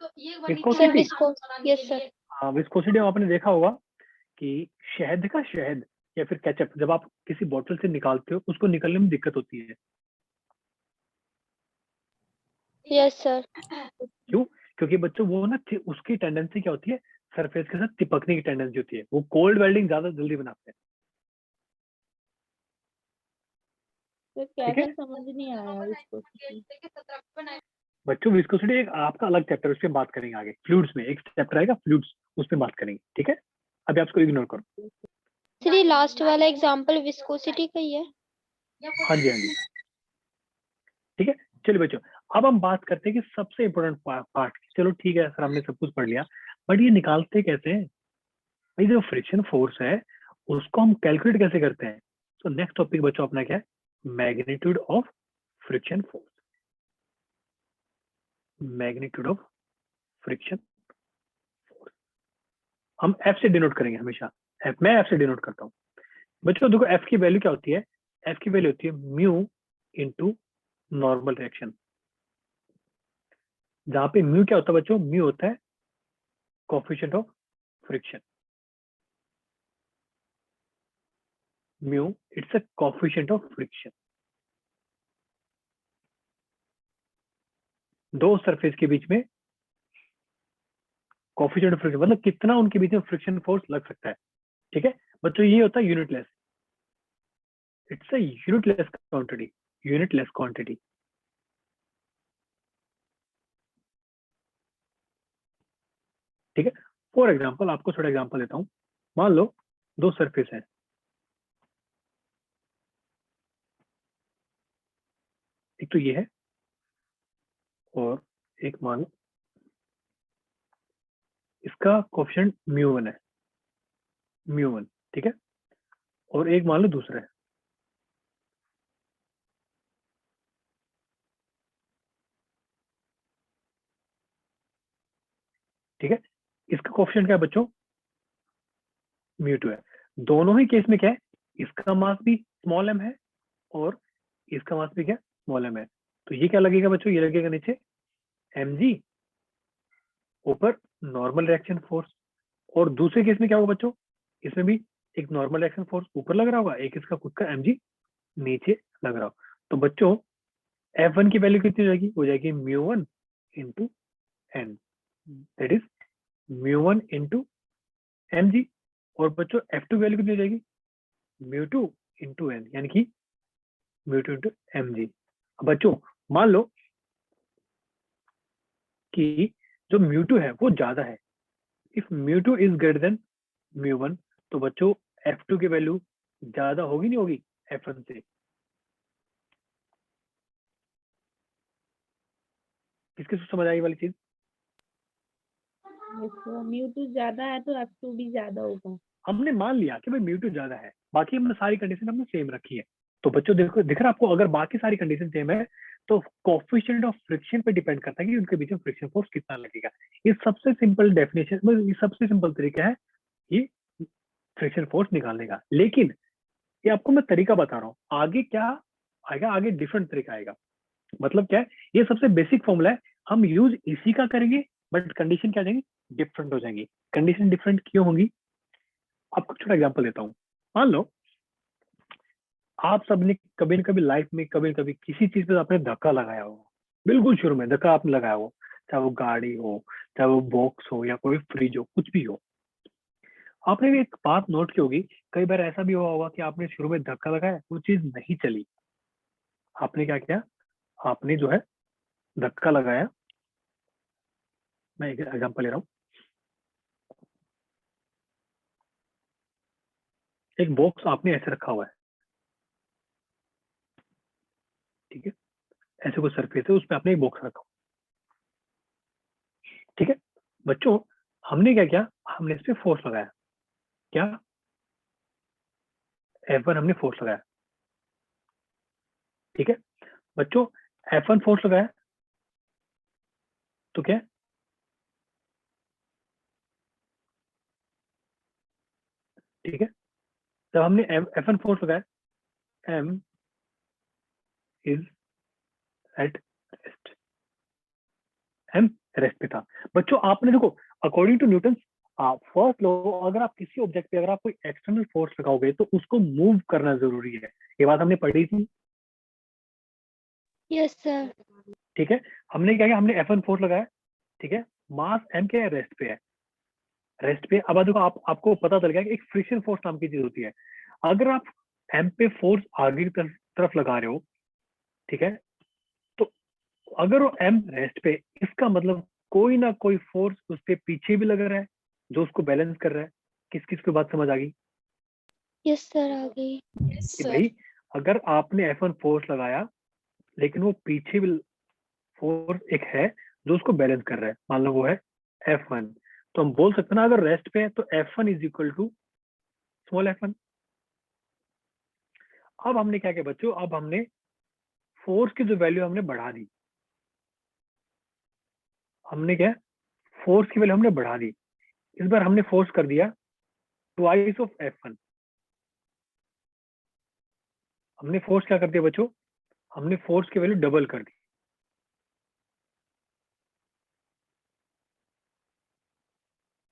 Sir viscosity. Yes sir. हाँ, विस्कोसिटी आपने देखा होगा कि शहद देखा, शहद या फिर केचप, जब आप किसी बोतल से निकालते हो, उसको निकलने में दिक्कत होती है। Yes sir. क्यों? क्योंकि बच्चों वो ना उसकी टेंडेंसी क्या होती है, सरफेस के साथ चिपकने की टेंडेंसी होती है, वो कोल्ड वेल्डिंग ज्यादा जल्दी बनाते हैं। तो ठीक है कैसा समझ नहीं आया इसको? बच्चों, विस्कोसिटी एक आपका अलग चैप्टर, उस पर बात करेंगे आगे। फ्लूइड्स में एक चैप्टर आएगा, फ्लूइड्स, उस पर बात करेंगे। ठीक है, अभी आप उसको इग्नोर करो। सर ये लास्ट वाला एग्जांपल विस्कोसिटी का ही है। हाँ जी, हाँ जी। ठीक है, चलिए बच्चों, अब हम बात करते हैं कि सबसे इंपॉर्टेंट पार्ट। चलो ठीक है सर, हमने सब कुछ पढ़ लिया, बट ये निकालते कैसे हैं भाई? जो फ्रिक्शन फोर्स है उसको हम कैलकुलेट कैसे करते हैं? तो नेक्स्ट टॉपिक बच्चों अपना क्या है, magnitude of friction force. Magnitude of friction force हम एफ से डिनोट करेंगे हमेशा। मैं एफ से डिनोट करता हूँ बच्चों। देखो एफ की वैल्यू क्या होती है, एफ की वैल्यू होती है म्यू इंटू नॉर्मल रिएक्शन। जहां पे म्यू क्या होता है बच्चों, म्यू होता है coefficient of friction. Mu it's a coefficient of friction. दो सरफेस के बीच में कोफिशिएंट ऑफ फ्रिक्शन मतलब कितना उनके बीच में फ्रिक्शन फोर्स लग सकता है। ठीक है बच्चों, ये होता है unitless. It's a unitless quantity, unitless quantity. ठीक है, फॉर एग्जांपल आपको थोड़ा एग्जांपल देता हूँ। मान लो दो सरफेस है, एक तो ये है और एक मान लो इसका कोफिशिएंट म्यू 1 है। म्यू1, ठीक है, और एक मान लो दूसरा है, ठीक है। इसका कोएफिशिएंट क्या है बच्चों? म्यू2 है। दोनों ही केस में क्या है, इसका मास भी स्मॉल m है और इसका मास भी क्या स्मॉल m है। तो ये क्या लगेगा बच्चों? ये लगेगा नीचे mg ऊपर नॉर्मल रिएक्शन फोर्स। और दूसरे केस में क्या होगा बच्चों? इसमें भी एक नॉर्मल रिएक्शन फोर्स ऊपर लग रहा होगा, एक इसका खुद का mg नीचे लग रहा हो। तो बच्चों F1 की वैल्यू कितनी हो जाएगी? हो जाएगी mu one into n, that is mu one into mg। और बच्चों F2 वैल्यू कितनी हो जाएगी? म्यू2 इंटू n, यानी कि म्यू2 इंटू mg। अब बच्चों मान लो कि जो म्यू2 है वो ज्यादा है, इफ म्यू2 इज ग्रेटर देन म्यू1, तो बच्चों F2 की वैल्यू ज्यादा होगी नहीं होगी F1 से? किसके समझ आई वाली चीज? म्यू2 ज्यादा है तो F2 भी ज्यादा होगा। हमने मान लिया कि भाई म्यू2 ज्यादा है, बाकी हमने सारी कंडीशन हमने सेम रखी है। तो बच्चों देखो, दिख रहा है आपको, अगर बाकी सारी कंडीशन सेम है तो कोएफिशिएंट ऑफ फ्रिक्शन पे डिपेंड करता है कि उनके बीच में फ्रिक्शन फोर्स कितना लगेगा। ये सबसे सिंपल डेफिनेशन, मतलब ये सबसे सिंपल तरीका है ये फ्रिक्शन फोर्स निकालने का। लेकिन ये आपको मैं तरीका बता रहा हूँ, आगे क्या आएगा, आगे डिफरेंट तरीका आएगा। मतलब क्या है, ये सबसे बेसिक फॉर्मूला है, हम यूज इसी का करेंगे, बट कंडीशन क्या जाएंगी, डिफरेंट हो जाएंगी। कंडीशन डिफरेंट क्यों होंगी? आपको छोटा एग्जांपल देता हूँ। मान लो आप सबने कभी न कभी लाइफ में कभी न कभी किसी चीज पे आपने धक्का लगाया हो, बिल्कुल शुरू में धक्का आपने लगाया हो, चाहे वो गाड़ी हो, चाहे वो बॉक्स हो, या कोई फ्रिज हो, कुछ भी हो। आपने भी एक बात नोट की होगी, कई बार ऐसा भी हुआ होगा कि आपने शुरू में धक्का लगाया, वो चीज नहीं चली। आपने क्या किया? आपने जो है धक्का लगाया, मैं एक एग्जांपल ले रहा हूँ, एक बॉक्स आपने ऐसे रखा हुआ है, ठीक है, ऐसे कोई सरफेस है, उसमें आपने एक बॉक्स रखा हुआ, ठीक है। बच्चों हमने क्या किया, हमने इस पे फोर्स लगाया, क्या F1 हमने फोर्स लगाया, ठीक है। बच्चों F1 फोर्स लगाया तो क्या, ठीक है, जब हमने F1 फोर्स लगाया, M is at rest, M rest पे था। बच्चों आपने देखो, according to Newton first law, अगर आप किसी ऑब्जेक्ट पे अगर आप कोई एक्सटर्नल फोर्स लगाओगे तो उसको मूव करना जरूरी है। ये बात हमने पढ़ी थी, यस सर। ठीक है। हमने क्या किया, हमने F1 फोर्स लगाया, ठीक है, मास M क्या है, रेस्ट पे है, रेस्ट पे। अब देखो आपको पता चल गया कि एक फ्रिक्शन फोर्स नाम की चीज होती है। अगर आप M पे फोर्स आगे की तरफ लगा रहे हो, ठीक है, तो अगर वो M रेस्ट पे, इसका मतलब कोई ना कोई फोर्स उसके पीछे भी लग रहा है जो उसको बैलेंस कर रहा है। किस किस को बात समझ आ गई? यस सर, आ गई। कि भाई अगर आपने F1 फोर्स लगाया, लेकिन वो पीछे भी फोर्स एक है जो उसको बैलेंस कर रहा है, मान लो वो है F1, तो हम बोल सकते हैं ना, अगर रेस्ट पे है तो F1 is equal to small f1। अब हमने क्या किया बच्चों, अब हमने फोर्स की जो वैल्यू हमने बढ़ा दी, हमने क्या, फोर्स की वैल्यू हमने बढ़ा दी। इस बार हमने फोर्स कर दिया ट्वाइस ऑफ F1। हमने फोर्स क्या कर दिया बच्चों, हमने फोर्स की वैल्यू डबल कर दी,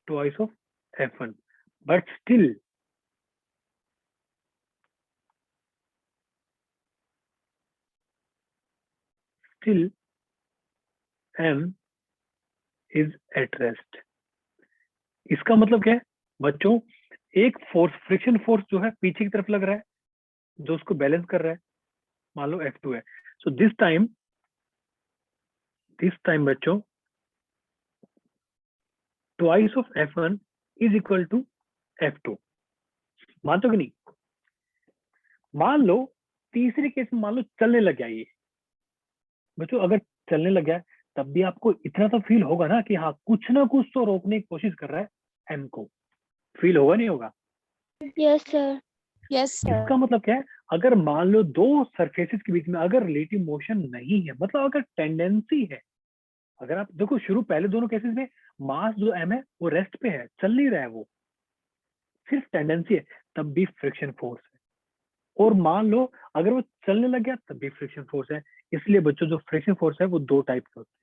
twice of F1, but still M is at rest. इसका मतलब क्या है बच्चों, एक फोर्स, फ्रिक्शन फोर्स जो है पीछे की तरफ लग रहा है, जो उसको बैलेंस कर रहा है, मान लो F2 है। सो दिस टाइम बच्चों twice of F1 is equal to F2। मानते हो कि नहीं? मान लो तीसरे केस में मान लो चलने लग गया ये बच्चों, अगर चलने लग गया तब भी आपको इतना तो फील होगा ना कि हाँ कुछ ना कुछ तो रोकने की कोशिश कर रहा है M को, फील होगा नहीं होगा? Yes sir. Yes sir. इसका मतलब क्या है, अगर मान लो दो सरफेसेस के बीच में अगर रिलेटिव मोशन नहीं है, मतलब अगर टेंडेंसी है, अगर आप देखो शुरू पहले दोनों केसेस में मास जो m है वो रेस्ट पे है, चल नहीं रहा है, वो सिर्फ टेंडेंसी है, तब भी फ्रिक्शन फोर्स है। और मान लो अगर वो चलने लग गया तब भी फ्रिक्शन फोर्स है। इसलिए बच्चों जो फ्रिक्शन फोर्स है वो दो टाइप के होते हैं।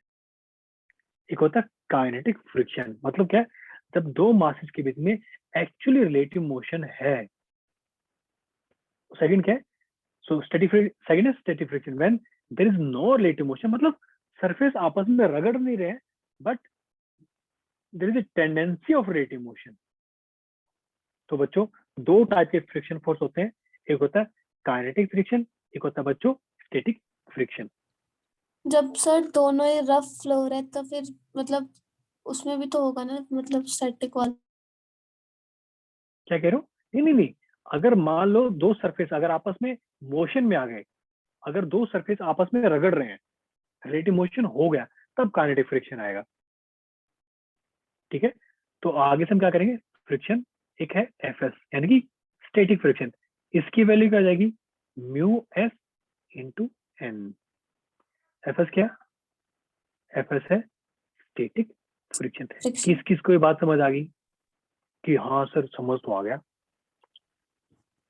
एक होता है काइनेटिक फ्रिक्शन, मतलब क्या है, जब दो मासेस के बीच में एक्चुअली रिलेटिव मोशन है। सेकंड क्या है, सो स्टैटिक, सेकंड है static friction when there is no relative motion, मतलब सरफेस आपस में रगड़ नहीं रहे हैं, but there is a tendency of relative motion. तो बच्चों दो टाइप के फ्रिक्शन फोर्स होते हैं, एक होता है काइनेटिक फ्रिक्शन, एक होता है बच्चों स्टैटिक फ्रिक्शन। जब सर दोनों ही रफ फ्लोर है तो फिर मतलब उसमें भी तो होगा ना, मतलब स्टैटिक वाला। क्या कह रहे हो? नहीं नहीं नहीं, अगर मान लो दो सरफेस अगर आपस में मोशन में आ गए, अगर दो सरफेस आपस में रगड़ रहे हैं, रिलेटिव मोशन हो गया, तब काइनेटिक फ्रिक्शन आएगा। ठीक है, तो आगे से हम क्या करेंगे, फ्रिक्शन एक है एफ एस यानी कि स्टैटिक फ्रिक्शन, इसकी वैल्यू क्या आ जाएगी, mu S into N. F S क्या, एफ एस है स्टैटिक फ्रिक्शन। किस किस को ये बात समझ आ गई कि हाँ सर समझ तो आ गया?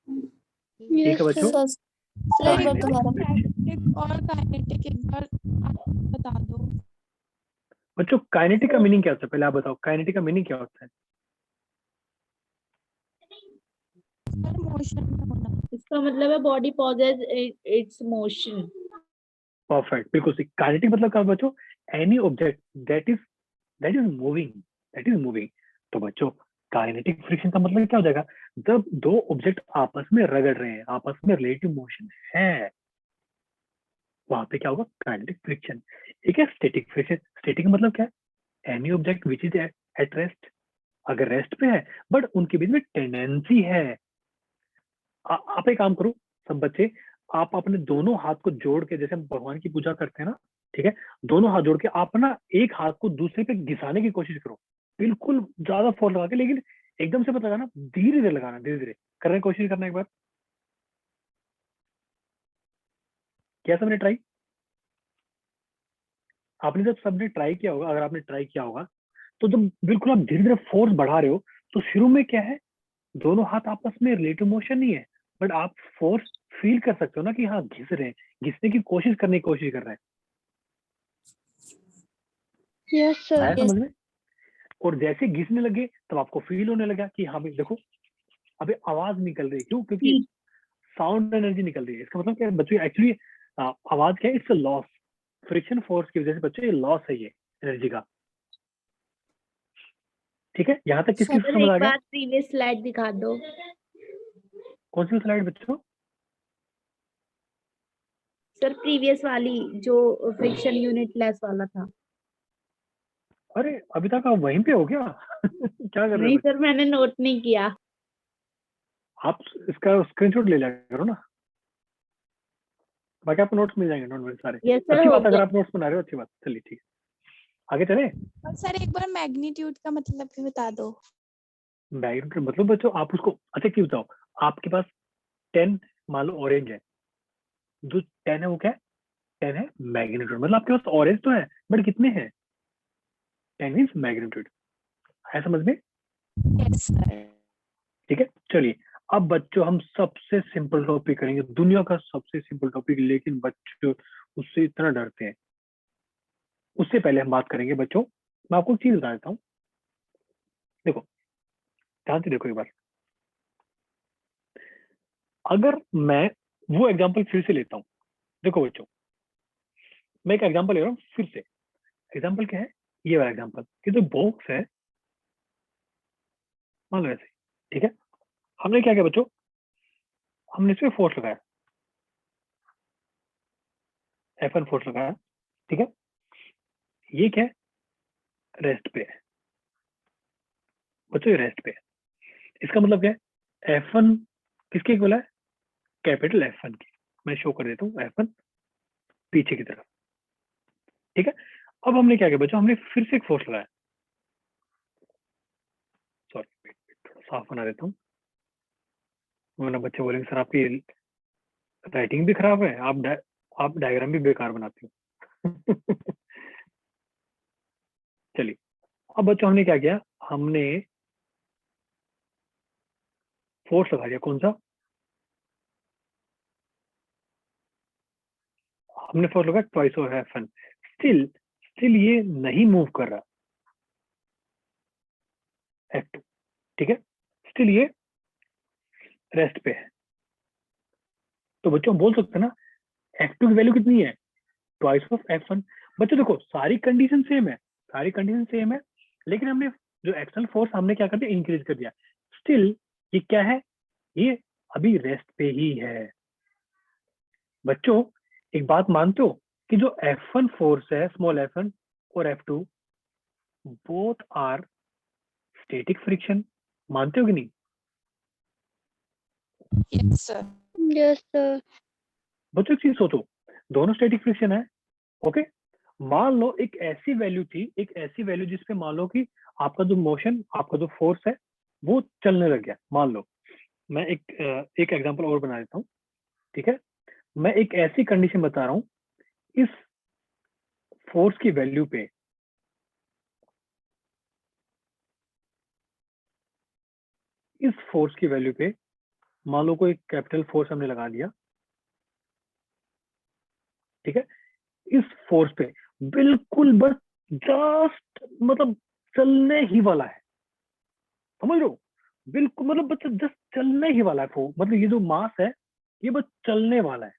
ठीक है बच्चों, सर एक बार काइनेटिक दोबारा। स्टैटिक और काइनेटिक एक बार आप बता दो। बच्चों काइनेटिक का मीनिंग क्या होता है, पहले आप बताओ काइनेटिक का मीनिंग क्या होता है? सर मोशन में होना। इसका मतलब है body possesses its motion. Perfect, बिल्कुल सही। काइनेटिक मतलब क्या बच्चों, any object that is moving, that is moving. तो बच्चों काइनेटिक फ्रिक्शन का मतलब क्या हो जाएगा, जब दो ऑब्जेक्ट आपस में रगड़ रहे हैं, आपस में रिलेटिव मोशन है, वहां पे क्या होगा, काइनेटिक फ्रिक्शन। एक है स्टैटिक फ्रिक्शन, स्टैटिक मतलब क्या है, any object which is at rest, अगर रेस्ट पे है बट उनके बीच में टेंडेंसी है। आप एक काम करो सब बच्चे, आप अपने दोनों हाथ को जोड़ के, जैसे हम भगवान की पूजा करते हैं ना, ठीक है, दोनों हाथ जोड़ के आप ना एक हाथ को दूसरे पे घिसाने की कोशिश करो, बिल्कुल ज्यादा फोर्स लगा के, लेकिन एकदम से मत लगाना, धीरे धीरे लगाना, धीरे धीरे करने की कोशिश करना एक बार। क्या सबने ट्राई, आपने जब सबने ट्राई किया होगा, अगर आपने ट्राई किया होगा तो जब बिल्कुल आप धीरे धीरे फोर्स बढ़ा रहे हो, तो शुरू में क्या है, दोनों हाथ आपस में रिलेटिव मोशन नहीं है, बट आप फोर्स फील कर सकते हो ना कि हाँ घिस रहे हैं, घिसने की कोशिश करने की कोशिश कर रहे हैं। Yes sir. आया समझ में? और जैसे घिसने लगे तब आपको फील होने लगा कि हाँ भाई देखो अभी आवाज निकल रही है, क्यों, क्योंकि साउंड एनर्जी निकल रही है। इसका मतलब क्या है बच्चों, एक्चुअली आवाज क्या है, it's a loss, friction force की वजह से बच्चों ये लॉस है, ये एनर्जी का। ठीक है, यहाँ तक किसकी सर समझ एक आ गया? बार प्रीवियस स्लाइड दिखा दो। कौन सी स्लाइड बच्चों? सर प्रीवियस वाली जो फ्रिक्शन यूनिट लेस वाला था। अरे अभी तक आप वहीं पे हो क्या? क्या कर रहे नहीं हो सर मैंने नोट नहीं किया। आप? इसका स्क्रीनशॉट ले लिया करो ना, बाकी आपको नोट्स मिल जाएंगे, नोट में सारे। यस सर अच्छी हो बात, अगर गया। आप नोट्स बना रहे हो अच्छी बात, चलिए ठीक है, आगे चले। और सर एक बार मैग्नीट्यूड का मतलब भी बता दो। मैग्नीट्यूड मतलब बच्चों आप उसको, अच्छा क्यों बताओ, आपके पास 10 मान लो ऑरेंज है, जो 10 है वो क्या है, 10 है मैग्नीट्यूड, मतलब आपके पास ऑरेंज तो है बट कितने हैं, 10 मीन्स मैग्नीट्यूड। है समझ में? Yes sir. ठीक है, चलिए अब बच्चों हम सबसे सिंपल टॉपिक करेंगे, दुनिया का सबसे सिंपल टॉपिक, लेकिन बच्चों उससे इतना डरते हैं। उससे पहले हम बात करेंगे बच्चों, मैं आपको एक चीज बता देता हूँ, देखो ध्यान से देखो एक बार। अगर मैं वो एग्जांपल फिर से लेता हूँ, देखो बच्चों मैं एक एग्जांपल ले रहा हूँ फिर से। एग्जांपल क्या है, ये वाला एग्जांपल, कि जो बॉक्स है मान लो ऐसे, ठीक है, हमने क्या किया बच्चों, हमने इसमें फोर्स लगाया, F1 फोर्स लगाया, ठीक है, ये क्या है, रेस्ट पे है बच्चों, ये रेस्ट पे है। इसका मतलब क्या है, F1 किसके इक्वल है, कैपिटल F1 की। मैं शो कर देता हूँ F1 पीछे की तरफ, ठीक है। अब हमने क्या किया बच्चों, हमने फिर से एक फोर्स लगाया, सॉरी थोड़ा साफ बना देता हूँ, वरना बच्चे बोलेंगे सर आपकी राइटिंग भी खराब है, आप डायग्राम भी बेकार बनाते हो। चलिए, अब बच्चों हमने क्या किया, हमने फोर्स लगा दिया। कौन सा? हमने फोर्स लगा ट्वाइस ऑफ F1। स्टिल ये नहीं मूव कर रहा F2, ठीक है, स्टिल ये रेस्ट पे है। तो बच्चों हम बोल सकते हैं ना F2 की वैल्यू कितनी है? Twice of F1। बच्चों देखो सारी कंडीशन सेम है, लेकिन हमने जो एक्सटर्नल फोर्स हमने क्या कर दिया, इंक्रीज कर दिया। स्टिल ये क्या है, ये अभी रेस्ट पे ही है। बच्चों एक बात मानते हो कि जो F1 फोर्स है, स्मॉल f1 और F2 both are static friction, मानते हो कि नहीं? Yes sir. Yes sir. बच्चों एक चीज सोचो, दोनों स्टैटिक फ्रिक्शन है, ओके। मान लो एक ऐसी वैल्यू थी, एक ऐसी वैल्यू जिसपे मान लो कि आपका जो मोशन, आपका जो फोर्स है वो चलने लग गया। मान लो मैं एक एग्जांपल और बना देता हूँ, ठीक है। मैं एक ऐसी कंडीशन बता रहा हूँ, इस फोर्स की वैल्यू पे मान लो कोई कैपिटल फोर्स हमने लगा दिया, ठीक है। इस फोर्स पे बिल्कुल बस जस्ट मतलब चलने ही वाला है, समझ लो, बिल्कुल मतलब बस जस्ट चलने ही वाला है फोर्स, मतलब ये जो मास है ये बस चलने वाला है।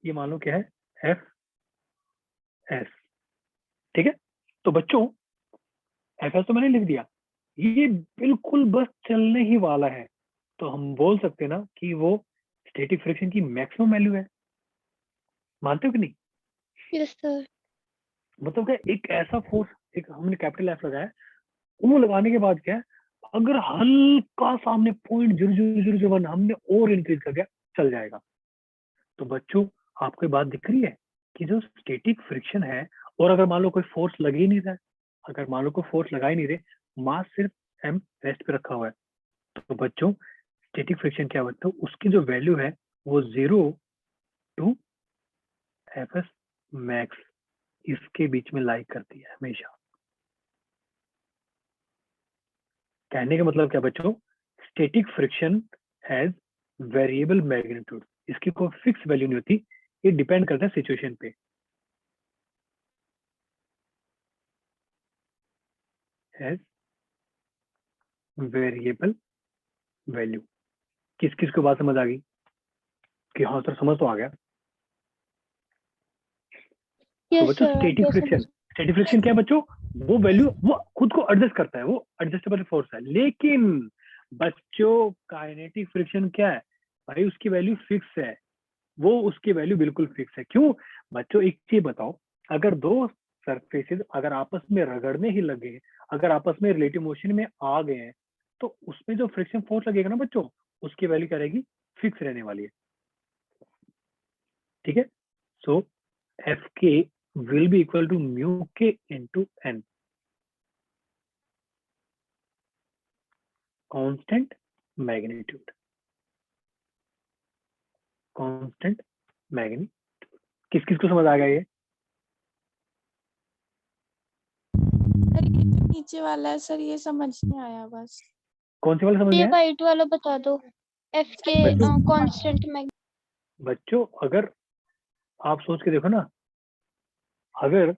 ये मान लो क्या है, एफ एस, ठीक है। तो बच्चों एफ एस तो मैंने लिख दिया, ये बिल्कुल बस चलने ही वाला है, तो हम बोल सकते हैं ना कि वो स्टैटिक फ्रिक्शन की मैक्सिमम वैल्यू है। मानते हो कि नहीं? Yes sir. मतलब क्या, एक ऐसा फोर्स, एक हमने कैपिटल एफ लगाया, वो लगाने के बाद क्या है, अगर हल्का सा हमने 0.0001 हमने और इंक्रीज कर दिया, चल जाएगा। तो बच्चों आपको ये बात दिख रही है कि जो स्टैटिक फ्रिक्शन है, और अगर मान लो कोई फोर्स लग ही नहीं रहा है, अगर मान लो कोई फोर्स लगा ही नहीं रहे, मास सिर्फ m रेस्ट पे रखा हुआ है, तो बच्चों स्टैटिक फ्रिक्शन क्या होता है, उसकी जो वैल्यू है वो 0 टू Fs मैक्स इसके बीच में लाई करती है हमेशा। कहने का मतलब क्या बच्चों, static friction has variable magnitude, इसकी कोई फिक्स वैल्यू नहीं होती, ये डिपेंड करता है सिचुएशन पे। Has variable value. किस किस को बात समझ आ गई कि हाँ सर समझ तो आ गया? तो यस बच्चों सर। स्टैटिक फ्रिक्शन क्या है बच्चों, वो वैल्यू वो खुद को एडजस्ट करता है, वो एडजस्टेबल फोर्स है। लेकिन बच्चों काइनेटिक फ्रिक्शन क्या है भाई, उसकी वैल्यू फिक्स है, वो उसकी वैल्यू बिल्कुल फिक्स है। क्यों बच्चों, एक चीज बताओ, अगर दो सरफेसेस अगर आपस में रगड़ने ही लगे, अगर आपस में रिलेटिव मोशन में आ गए हैं, तो उसमें जो फ्रिक्शन फोर्स लगेगा ना बच्चों, उसकी वैल्यू क्या रहेगी, फिक्स रहने वाली है, ठीक है। सो एफ के will be equal to mu k into n, constant magnitude, constant magnitude। किस किस को समझ आ गया ये? सर ये जो नीचे वाला है सर, ये समझ नहीं आया बस। कौन सी वाला समझ में ये आया? वाइट वाला बता दो, एफ के बच्चों कांस्टेंट मैग। बच्चों अगर आप सोच के देखो ना, अगर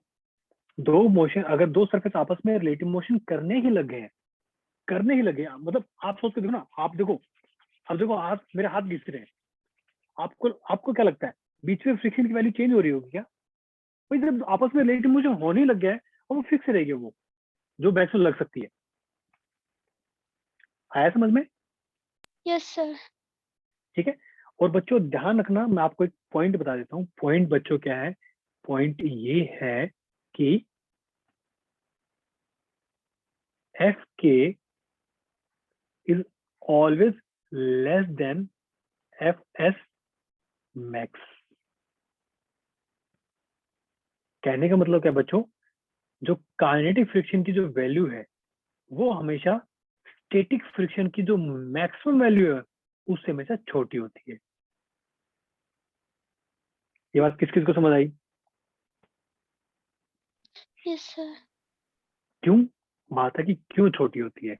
अगर दो सरफेस आपस में रिलेटिव मोशन करने ही लगे हैं, मतलब आप सोच के देखो ना, आप देखो, अब देखो हाथ, मेरे हाथ घिस रहे हैं, आपको आपको क्या लगता है बीच में फ्रिक्शन की वैल्यू चेंज हो रही होगी क्या? भाई जब आपस में रिलेटिव मोशन होने लग गया है, और वो फिक्स रहेगी, वो जो मैक्सिमम लग सकती है। आया समझ में? Yes sir. ठीक है। और बच्चों ध्यान रखना, मैं आपको एक पॉइंट बता देता हूँ। पॉइंट बच्चों क्या है, पॉइंट ये है कि एफ के is always less than F S max. कहने का मतलब क्या बच्चों, जो काइनेटिक फ्रिक्शन की जो वैल्यू है वो हमेशा स्टैटिक फ्रिक्शन की जो मैक्सिमम वैल्यू है उससे हमेशा छोटी होती है। ये बात किस किस को समझ आई? Yes sir. क्यों? बात है कि क्यों छोटी होती है।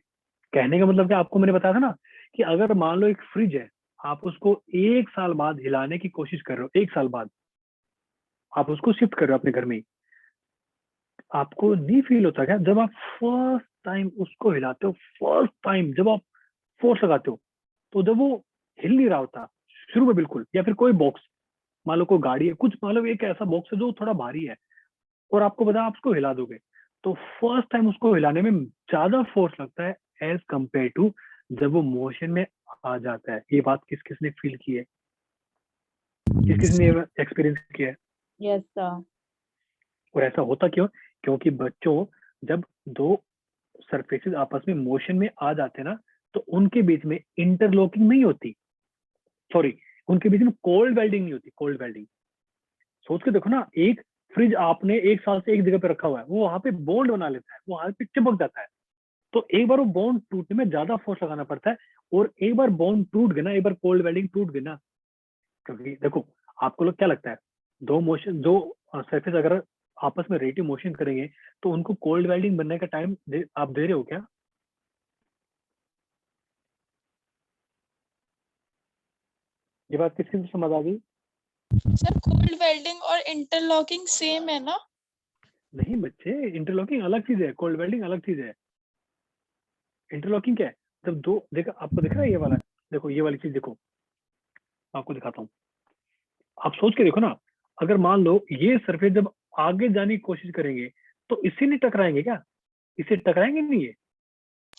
कहने का मतलब क्या, आपको मैंने बताया था ना कि अगर मान लो एक फ्रिज है, आप उसको 1 साल बाद हिलाने की कोशिश कर रहे हो, 1 साल बाद आप उसको शिफ्ट कर रहे हो अपने घर में ही, आपको नहीं फील होता क्या जब आप फर्स्ट टाइम उसको हिलाते हो, फर्स्ट टाइम जब आप फोर्स लगाते हो, तो जब वो हिल नहीं रहा होता शुरू में बिल्कुल, या फिर कोई बॉक्स, मान लो कोई गाड़ी है, कुछ मान लो एक ऐसा बॉक्स है जो थोड़ा भारी है और आपको पता है आप उसको हिला दोगे, तो फर्स्ट टाइम उसको हिलाने में ज्यादा फोर्स लगता है एज कंपेयर टू जब वो मोशन में आ जाता है। ये बात किस किसने फील की है, किस किसने एक्सपीरियंस किया है? Yes sir. और ऐसा होता क्यों? क्योंकि बच्चों, जब दो सरफेसेस आपस में मोशन में आ जाते हैं ना, तो उनके बीच में इंटरलॉकिंग नहीं होती, सॉरी, उनके बीच में कोल्ड वेल्डिंग नहीं होती, कोल्ड वेल्डिंग। सोच के देखो ना, एक फ्रिज आपने 1 साल से एक जगह पे रखा हुआ है, वो वहां पे बॉन्ड बना लेता है, वो वहां पे चिपक जाता है, तो एक बार वो बॉन्ड टूटने में ज्यादा फोर्स लगाना पड़ता है, और एक बार बॉन्ड टूट गया ना, एक बार कोल्ड वेल्डिंग टूट गई ना, क्योंकि देखो आपको लोग क्या लगता है, दो मोशन, दो सरफेस अगर आपस में रेटिव मोशन करेंगे तो उनको कोल्ड वेल्डिंग बनने का टाइम आप दे रहे हो क्या? ये बात किस किस को समझ आ गई? सर कोल्ड वेल्डिंग और इंटरलॉकिंग सेम है ना? नहीं बच्चे, इंटरलॉकिंग अलग चीज है, कोल्ड वेल्डिंग अलग चीज है। इंटरलॉकिंग क्या है? जब दो, देखो आपको दिख रहा है ये वाला, देखो ये वाली चीज देखो, आपको दिखाता हूँ, आप सोच के देखो ना, अगर मान लो ये सरफेस जब आगे जाने की कोशिश करेंगे तो इससे नहीं टकराएंगे क्या? इससे टकराएंगे नहीं ये,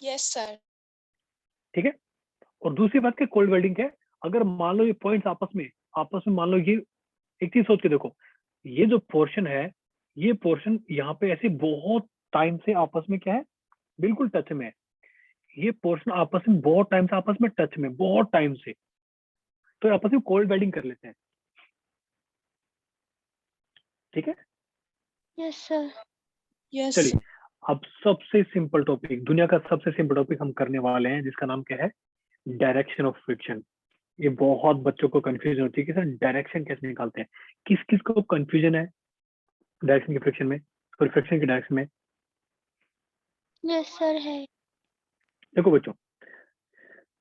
यस सर। ठीक है। और दूसरी बात क्या, कोल्ड वेल्डिंग क्या है, अगर मान लो ये पॉइंट्स आपस में मान लो ये, एक चीज सोच के देखो, ये जो पोर्शन है, ये पोर्शन यहाँ पे ऐसे बहुत टाइम से आपस में क्या है, बिल्कुल टच में है, ये पोर्शन आपस में बहुत टाइम से आपस में टच में, बहुत टाइम से, तो ये आपस में कोल्ड वेल्डिंग कर लेते हैं, ठीक है। Yes sir. यस। चलिए, अब सबसे सिंपल टॉपिक, दुनिया का सबसे सिंपल टॉपिक हम करने वाले हैं, जिसका नाम क्या है, डायरेक्शन ऑफ फ्रिक्शन। ये बहुत बच्चों को कंफ्यूजन होती है कि सर डायरेक्शन कैसे निकालते हैं, किस किस को कंफ्यूजन है डायरेक्शन की फ्रिक्शन में, और फ्रिक्शन की डायरेक्शन में? यस सर है। देखो बच्चों,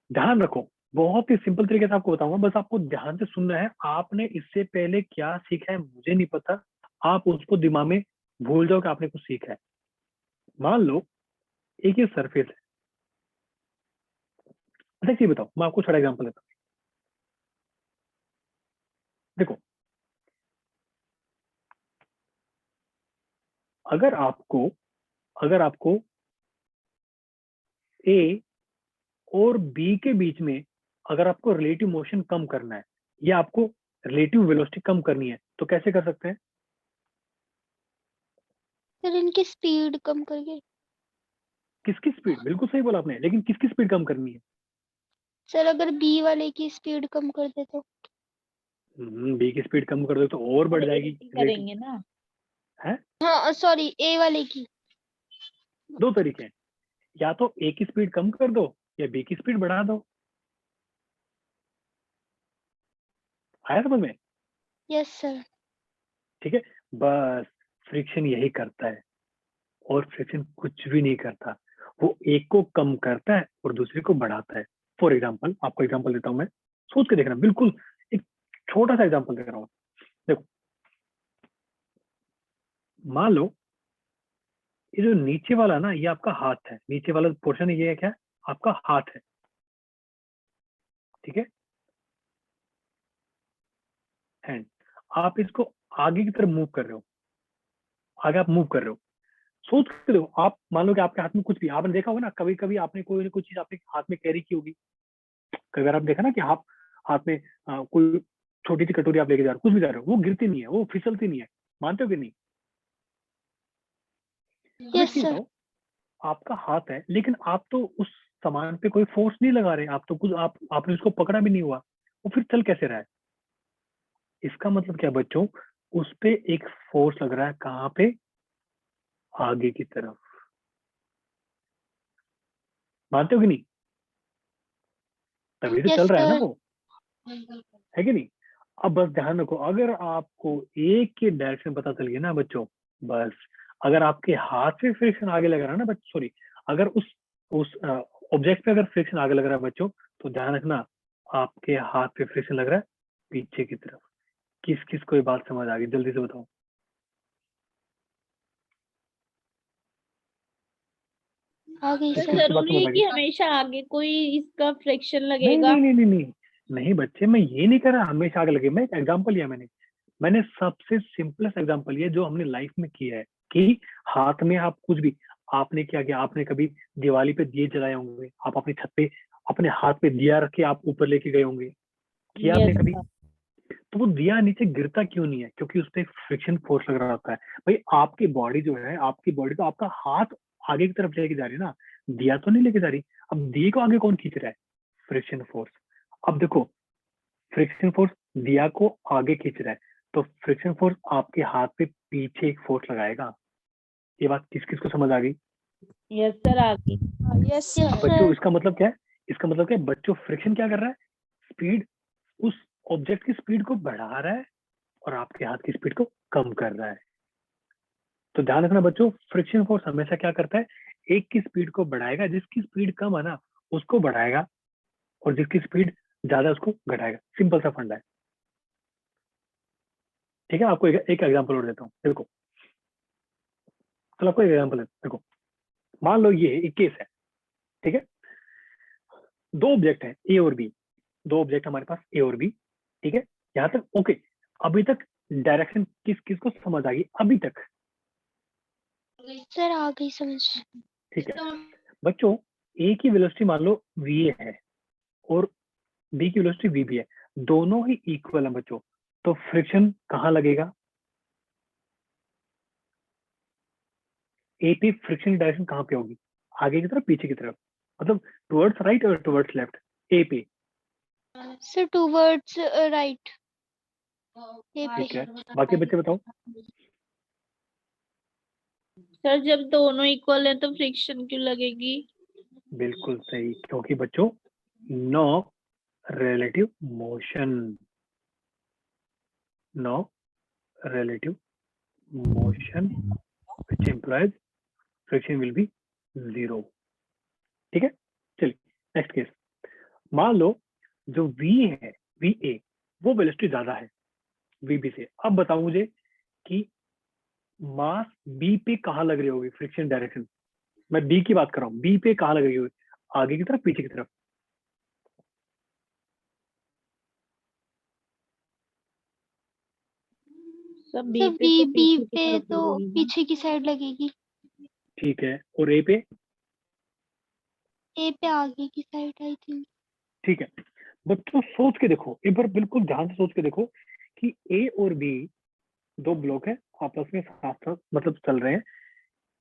ध्यान रखो, बहुत ही सिंपल तरीके से आपको बताऊंगा, बस आपको ध्यान से सुनना है। आपने इससे पहले क्या सीखा है मुझे नहीं पता, आप उसको दिमाग में भूल जाओ कि आपने कुछ सीखा है। मान लो एक ये सरफेस है, अच्छा ये बताओ, मैं आपको छोटा एग्जांपल देता हूँ। देखो, अगर आपको अगर आपको ए और बी के बीच में अगर आपको रिलेटिव मोशन कम करना है, या आपको रिलेटिव वेलोसिटी कम करनी है, तो कैसे कर सकते हैं? सर इनकी स्पीड कम करके। किसकी स्पीड? बिल्कुल सही बोला आपने, लेकिन किसकी स्पीड कम करनी है? सर अगर बी वाले की स्पीड कम कर दे तो। बी की स्पीड कम कर दो तो और बढ़ जाएगी रिलेटिव, करेंगे ना। है। हाँ सॉरी, ए वाले की। दो तरीके हैं, या तो ए की स्पीड कम कर दो या बी की स्पीड बढ़ा दो। आया समझ में? Yes sir. ठीक है, बस फ्रिक्शन यही करता है, और फ्रिक्शन कुछ भी नहीं करता, वो एक को कम करता है और दूसरे को बढ़ाता है। फॉर एग्जाम्पल, आपको एग्जाम्पल देता हूं मैं, सोच के देखना, बिल्कुल एक छोटा सा एग्जाम्पल दे रहा हूँ। देखो, मान लो ये जो नीचे वाला ना, ये आपका हाथ है, नीचे वाला पोर्शन ये है क्या, आपका हाथ है, ठीक है, हैंड। आप इसको आगे की तरफ मूव कर रहे हो, आगे आप मूव कर रहे हो, सोच के देखो, आप मान लो कि आपके हाथ में कुछ भी, आपने देखा होगा ना, कभी कभी आपने कोई ना कोई चीज आपने हाथ में कैरी की होगी, कई बार आप देखा ना कि आप हाथ में कोई छोटी सी कटोरी आप लेके जा रहे हो, कुछ भी जा रहे हो, वो गिरती नहीं है, वो फिसलती नहीं है, मानते हो कि नहीं? अब एक यस चीज सर। बताओ, आपका हाथ है, लेकिन आप तो उस सामान पे कोई फोर्स नहीं लगा रहे, आप तो कुछ आपने उसको पकड़ा भी नहीं हुआ, वो फिर चल कैसे रहा है? इसका मतलब क्या बच्चों, उस पे एक फोर्स लग रहा है, कहाँ पे? आगे की तरफ। मानते हो कि नहीं? तभी तो Yes, चल रहा है ना sir. वो, है कि नहीं? अब बस ध्यान रखो, अगर आपको एक की डायरेक्शन पता चल गई ना बच्चों, बस अगर आपके हाथ पे फ्रिक्शन आगे लग रहा है ना बच्चों, सॉरी, अगर उस ऑब्जेक्ट पे अगर फ्रिक्शन आगे लग रहा है बच्चों, तो ध्यान रखना आपके हाथ पे फ्रिक्शन लग रहा है पीछे की तरफ। किस किस को ये बात समझ आ गई, जल्दी से बताओ। आ गई किस सर किस सर. की बात जरूरी समझ है आ कि गई? हमेशा आगे कोई इसका फ्रिक्शन नहीं लगेगा? नहीं नहीं नहीं नहीं नहीं बच्चे, मैं ये नहीं कर रहा हमेशा आगे लगे। मैं एक एग्जांपल लिया, मैंने सबसे सिंपलेस्ट एग्जांपल लिया जो हमने लाइफ में किया है, कि हाथ में आप कुछ भी, आपने क्या किया, आपने कभी दिवाली पे दिए जलाए होंगे, आप अपनी छत पे अपने हाथ पे दिया रख के आप ऊपर लेके गए होंगे, किया आपने यस कभी? तो वो दिया नीचे गिरता क्यों नहीं है? क्योंकि उस पर फ्रिक्शन फोर्स लग रहा होता है। भाई आपकी बॉडी जो है, आपकी बॉडी तो आपका हाथ आगे की तरफ लेके जा रही है ना, दिया तो नहीं लेके जा रही। अब दिए को आगे कौन खींच रहा है? Friction force. अब देखो, फ्रिक्शन फोर्स दिया को आगे खींच रहा है, तो फ्रिक्शन फोर्स आपके हाथ पे पीछे एक फोर्स लगाएगा। ये बात किस किस को समझ आ गई? यस सर आगे। Yes Yes, sir. बच्चों sir. इसका मतलब क्या है? इसका मतलब क्या है बच्चों? फ्रिक्शन क्या कर रहा है? स्पीड, उस ऑब्जेक्ट की स्पीड को बढ़ा रहा है और आपके हाथ की स्पीड को कम कर रहा है। तो ध्यान रखना बच्चों, फ्रिक्शन फोर्स हमेशा क्या करता है? एक की स्पीड को बढ़ाएगा, जिसकी स्पीड कम है ना उसको बढ़ाएगा, और जिसकी स्पीड ज्यादा है उसको घटाएगा। सिंपल सा फंडा है। ठीक है, आपको एक एग्जांपल और देता हूँ, देखो। चलो आपको एक एग्जांपल देखो, मान लो ये एक केस है, ठीक है? दो ऑब्जेक्ट है ए और बी, दो ऑब्जेक्ट हमारे पास ए और बी, ठीक है? यहाँ तक ओके। अभी तक डायरेक्शन किस किस को समझ आ गई अभी तक? सर आ गई समझ. ठीक है बच्चों, ए की वेलोसिटी मान लो वी है और बी की वेलोसिटी वी भी है, दोनों ही इक्वल है बच्चों, तो फ्रिक्शन कहाँ लगेगा? ए पे फ्रिक्शन की डायरेक्शन कहाँ पे होगी? आगे की तरफ, पीछे की तरफ, मतलब टुवर्ड्स राइट और टुवर्ड्स लेफ्ट? ए पे। Sir towards right. A ठीक है, पे. बाकी बच्चे बताओ। सर जब दोनों इक्वल है तो फ्रिक्शन क्यों लगेगी? बिल्कुल सही, क्योंकि बच्चों no relative motion, no relative motion which implies friction will be 0। ठीक है, चलिए नेक्स्ट केस। मान लो जो v है, वी ए, वो वेलोसिटी ज्यादा है वी बी से। अब बताओ मुझे कि मास बी पे कहाँ लग रही होगी फ्रिक्शन डायरेक्शन? मैं बी की बात कर रहा हूँ, बी पे कहाँ लग रही होगी? आगे की तरफ, पीछे की तरफ? सब बी सर पे बी तो बी पीछे की पे तरफ तो लगेगी ना। पीछे की साइड लगेगी. ठीक है, और ए पे? ए पे आगे की साइड आई थिंक. ठीक है बच्चों, सोच के देखो एक बार, बिल्कुल ध्यान से सोच के देखो कि ए और बी दो ब्लॉक है, आपस में साथ साथ मतलब चल रहे हैं।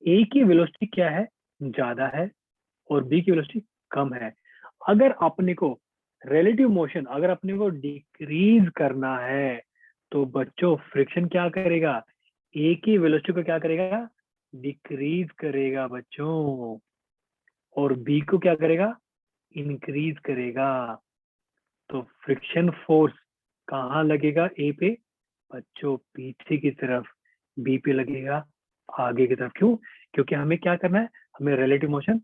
ए की वेलोसिटी क्या है? ज्यादा है, और बी की वेलोसिटी कम है। अगर अपने को रिलेटिव मोशन, अगर अपने को डिक्रीज करना है, तो बच्चों फ्रिक्शन क्या करेगा? ए की वेलोसिटी को क्या करेगा? डिक्रीज करेगा बच्चों, और बी को क्या करेगा? इंक्रीज करेगा। तो फ्रिक्शन फोर्स कहाँ लगेगा ए पे? बच्चों पीछे की तरफ। बी पे लगेगा आगे की तरफ। क्यों? क्योंकि हमें क्या करना है? हमें रिलेटिव मोशन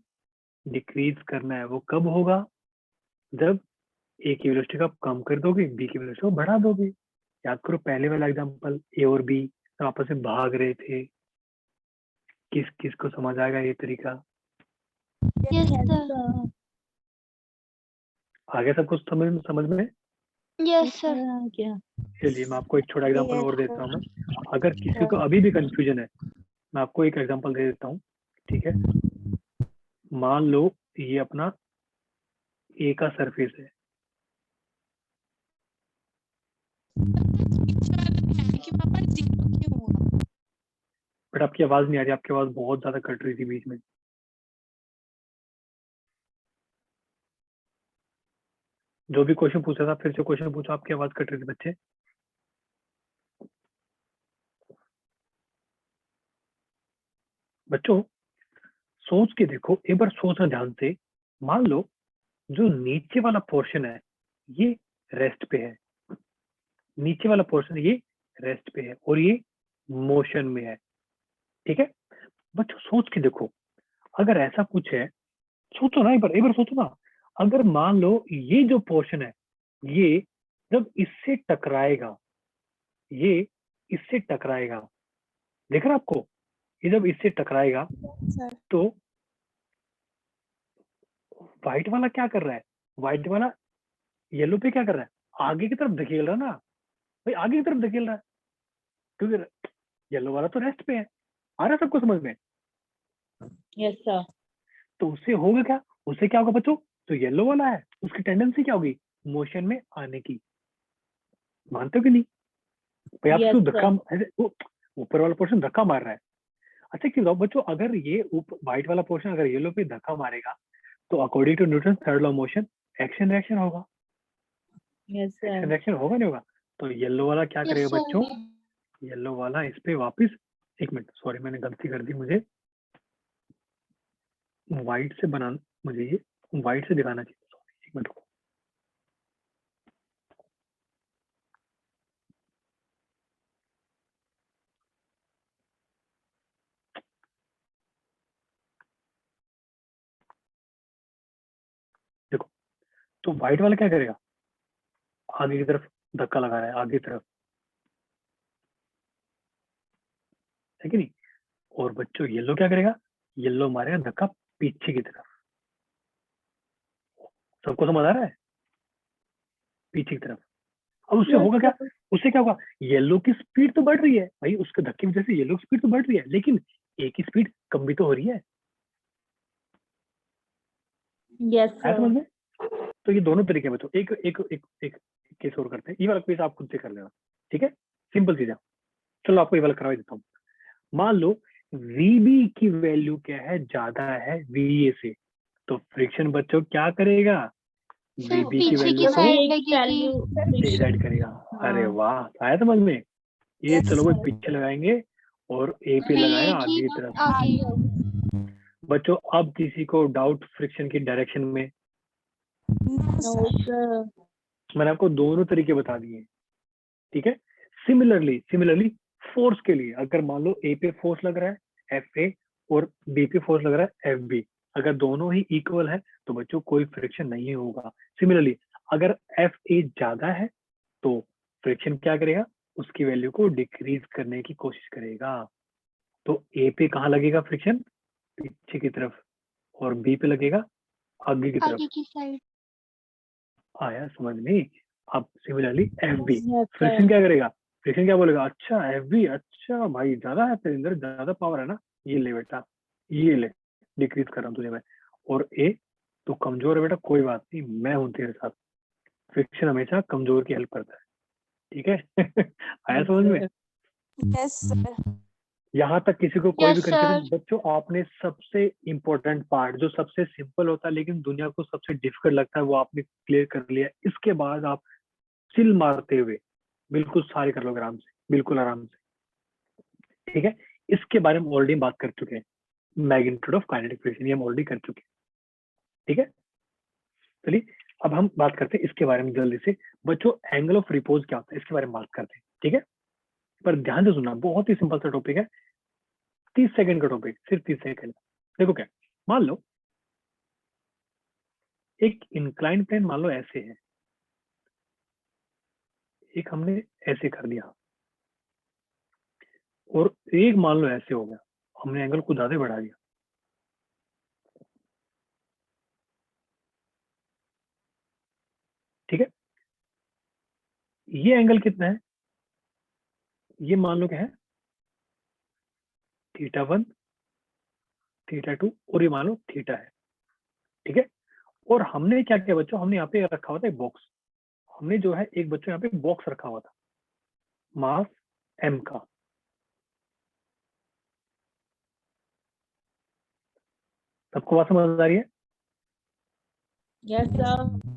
डिक्रीज करना है। वो कब होगा? जब ए की वेलोसिटी को आप कम कर दोगे, बी की वेलोसिटी को बढ़ा दोगे। याद करो पहले वाला एग्जांपल, ए और बी आपस में भाग रहे थे। किस किस को समझ आएगा ये तरीका? Yes yes sir. सर। आगे सब कुछ समझ में? Yes sir. क्या? चलिए मैं आपको एक छोटा एग्जांपल और देता हूँ। मैं, अगर किसी को अभी भी कंफ्यूजन है, मैं आपको एक एग्जांपल दे देता हूँ। ठीक है, मान लो ये अपना ए का सरफेस है। कि पापा जीरो क्यों हुआ? बट आपकी आवाज नहीं आ रही, आपकी आवाज बहुत ज्यादा कट रही थी बीच में। जो भी क्वेश्चन पूछा था फिर से क्वेश्चन पूछो, आपकी आवाज कट रही थी बच्चे। बच्चों सोच के देखो एक बार, सोचना ध्यान से मान लो जो नीचे वाला पोर्शन है ये रेस्ट पे है, नीचे वाला पोर्शन ये रेस्ट पे है और ये मोशन में है, ठीक है। बच्चों सोच के देखो, अगर ऐसा कुछ है, सोचो ना, एक बार सोचो ना, अगर मान लो ये जो पोर्शन है ये जब इससे टकराएगा, ये इससे टकराएगा, देख रहे हैं आपको, ये जब इससे टकराएगा सर तो व्हाइट वाला क्या कर रहा है, व्हाइट वाला येलो पे क्या कर रहा है, आगे की तरफ धकेल रहा है ना भाई, आगे की तरफ धकेल रहा है, क्योंकि येलो वाला तो रेस्ट पे है। आ रहा है सबको समझ में? Yes sir. तो उससे होगा क्या, उससे क्या होगा बच्चों, जो येलो वाला है उसकी टेंडेंसी क्या होगी, मोशन में आने की। मानते हो कि नहीं भाई? आप Yes, क्यों sir. धक्का, ऐसे ऊपर वाला पोर्शन धक्का मार रहा है। अच्छा क्यों बच्चों, अगर ये व्हाइट वाला पोर्शन अगर येलो पे धक्का मारेगा तो according to Newton third law motion action reaction होगा, Yes, एक्शन sir. रिएक्शन होगा नहीं होगा? तो येलो वाला क्या Yes, करेगा sir. बच्चों, येलो वाला इस पे वापस, एक मिनट सॉरी मैंने गलती कर दी, मुझे व्हाइट से बनाना, मुझे ये व्हाइट से दिखाना चाहिए, सॉरी एक मिनट रुको। देखो, तो व्हाइट वाला क्या करेगा, आगे की तरफ धक्का लगा रहा है, आगे की तरफ, है कि नहीं? और बच्चों येलो क्या करेगा, येलो मारेगा धक्का पीछे की तरफ। सबको समझ आ रहा है? पीछे की तरफ। अब उससे Yes, होगा क्या, sir. उससे क्या होगा, येलो की स्पीड तो बढ़ रही है भाई, उसके धक्के की वजह से येलो की स्पीड तो बढ़ रही है, लेकिन ए की स्पीड कम भी तो हो रही है। Yes, आया समझ sir. में? तो ये दोनों तरीके में, तो एक एक एक एक केस और करते हैं, ये वाला केस आप खुद से कर लेना, ठीक है, सिंपल चीज है। चलो आपको ये वाला करवा देता हूँ। मान लो वीबी की वैल्यू क्या है, ज्यादा है वीए से, तो फ्रिक्शन बच्चों क्या करेगा, सर वीबी की पीछे की वैल्यू को साइड एक लगेगी। value डिसाइड करेगा। अरे हाँ. वाह, आया समझ में? ये Yes, चलो कोई sir. पीछे लगाएंगे और ए पे वीए लगाएगा की आगे की तरफ। आगे। बच्चों अब किसी को डाउट फ्रिक्शन की डायरेक्शन में? No, No, sir. sir. मैंने आपको दोनों तरीके बता दिए, ठीक है। सिमिलरली फोर्स के लिए, अगर मान लो ए पे फोर्स लग रहा है एफ ए और बी पे फोर्स लग रहा है एफ बी, अगर दोनों ही इक्वल है तो बच्चों कोई फ्रिक्शन नहीं होगा। सिमिलरली अगर एफ ए ज्यादा है तो फ्रिक्शन क्या करेगा, उसकी वैल्यू को डिक्रीज करने की कोशिश करेगा। तो ए पे कहाँ लगेगा फ्रिक्शन, पीछे की तरफ, और बी पे लगेगा आगे की तरफ। आगे की साइड। आया समझ में? अब similarly F B, Yes, friction sir. क्या करेगा, फ्रिक्शन क्या बोलेगा, अच्छा एफ बी, अच्छा भाई ज्यादा है तेरे अंदर, ज्यादा पावर है ना, ये ले बेटा, ये ले, डिक्रीज कर रहा हूँ तुझे मैं। और ए, तो कमजोर है बेटा, कोई बात नहीं, मैं हूँ तेरे साथ। फ्रिक्शन हमेशा कमजोर की हेल्प करता है, ठीक है। आया Yes, समझ में? sir. Yes, sir. यहाँ तक किसी को कोई भी यस सर। कंफ्यूजन? बच्चों आपने सबसे इंपॉर्टेंट पार्ट, जो सबसे सिंपल होता है लेकिन दुनिया को सबसे डिफिकल्ट लगता है, वो आपने क्लियर कर लिया। इसके बाद आप चिल मारते हुए बिल्कुल सारे कर लोगे आराम से, बिल्कुल आराम से, ठीक है। इसके बारे में ऑलरेडी बात कर चुके हैं, मैग्नीट्यूड ऑफ काइनेटिक फ्रिक्शन, ये हम ऑलरेडी कर चुके हैं, ठीक है। चलिए अब हम बात करते हैं इसके बारे में जल्दी से। बच्चों एंगल ऑफ रिपोज क्या होता है, इसके बारे में बात करते हैं, ठीक है। पर ध्यान से सुनना, बहुत ही सिंपल सा टॉपिक है, 30 सेकंड का टॉपिक, सिर्फ 30 सेकंड। देखो क्या, मान लो एक इंक्लाइन प्लेन मान लो ऐसे है, एक हमने ऐसे कर दिया, और एक मान लो ऐसे हो गया, हमने एंगल को ज्यादा बढ़ा दिया, ठीक है। ये एंगल कितना है, ये मान लो क्या है, θ1, θ2, और ये मान लो थीटा है, ठीक है। और हमने क्या किया बच्चों, हमने यहाँ पे रखा हुआ था एक बॉक्स, हमने जो है एक बच्चों यहाँ पे बॉक्स रखा हुआ था मास m का, सबको बात समझ आ रही है? Yes, sir.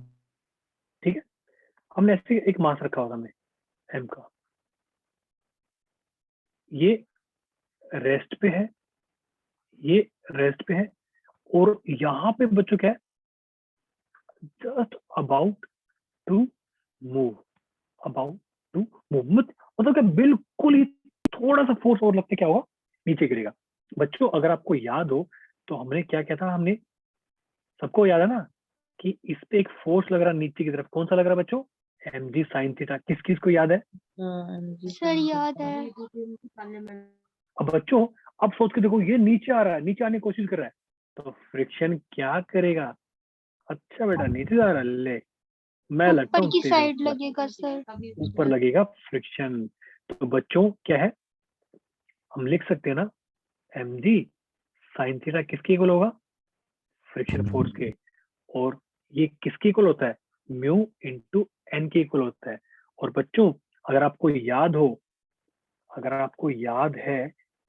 ठीक है, हमने ऐसे एक मास रखा हुआ था हमने m का, ये रेस्ट पे है, ये रेस्ट पे है, और यहाँ पे बच्चों क्या है, just about to move, about to move, मतलब क्या बिल्कुल ही थोड़ा सा फोर्स और लगते क्या होगा, नीचे गिरेगा। बच्चों अगर आपको याद हो तो हमने क्या किया था, हमने सबको याद है ना कि इस पे एक फोर्स लग रहा है नीचे की तरफ, कौन सा लग रहा है बच्चों, mg sin थीटा। किस किस को याद है? सर याद है। अब बच्चों अब सोच के देखो, ये नीचे आ रहा है, नीचे आने की कोशिश कर रहा है, तो फ्रिक्शन क्या करेगा? अच्छा बेटा नीचे जा रहा है, ले मैं लगता ऊपर हूँ की तेरे साइड ऊपर, लगेगा सर। ऊपर लगेगा फ्रिक्शन। तो बच्चों क्या है, हम लिख सकते हैं ना, mg sin थीटा किसके इक्वल होगा, फ्रिक्शन फोर्स के। और ये किसके इक्वल होता है, म्यू इंटू एन के इक्वल होता है। और बच्चों अगर आपको याद हो, अगर आपको याद है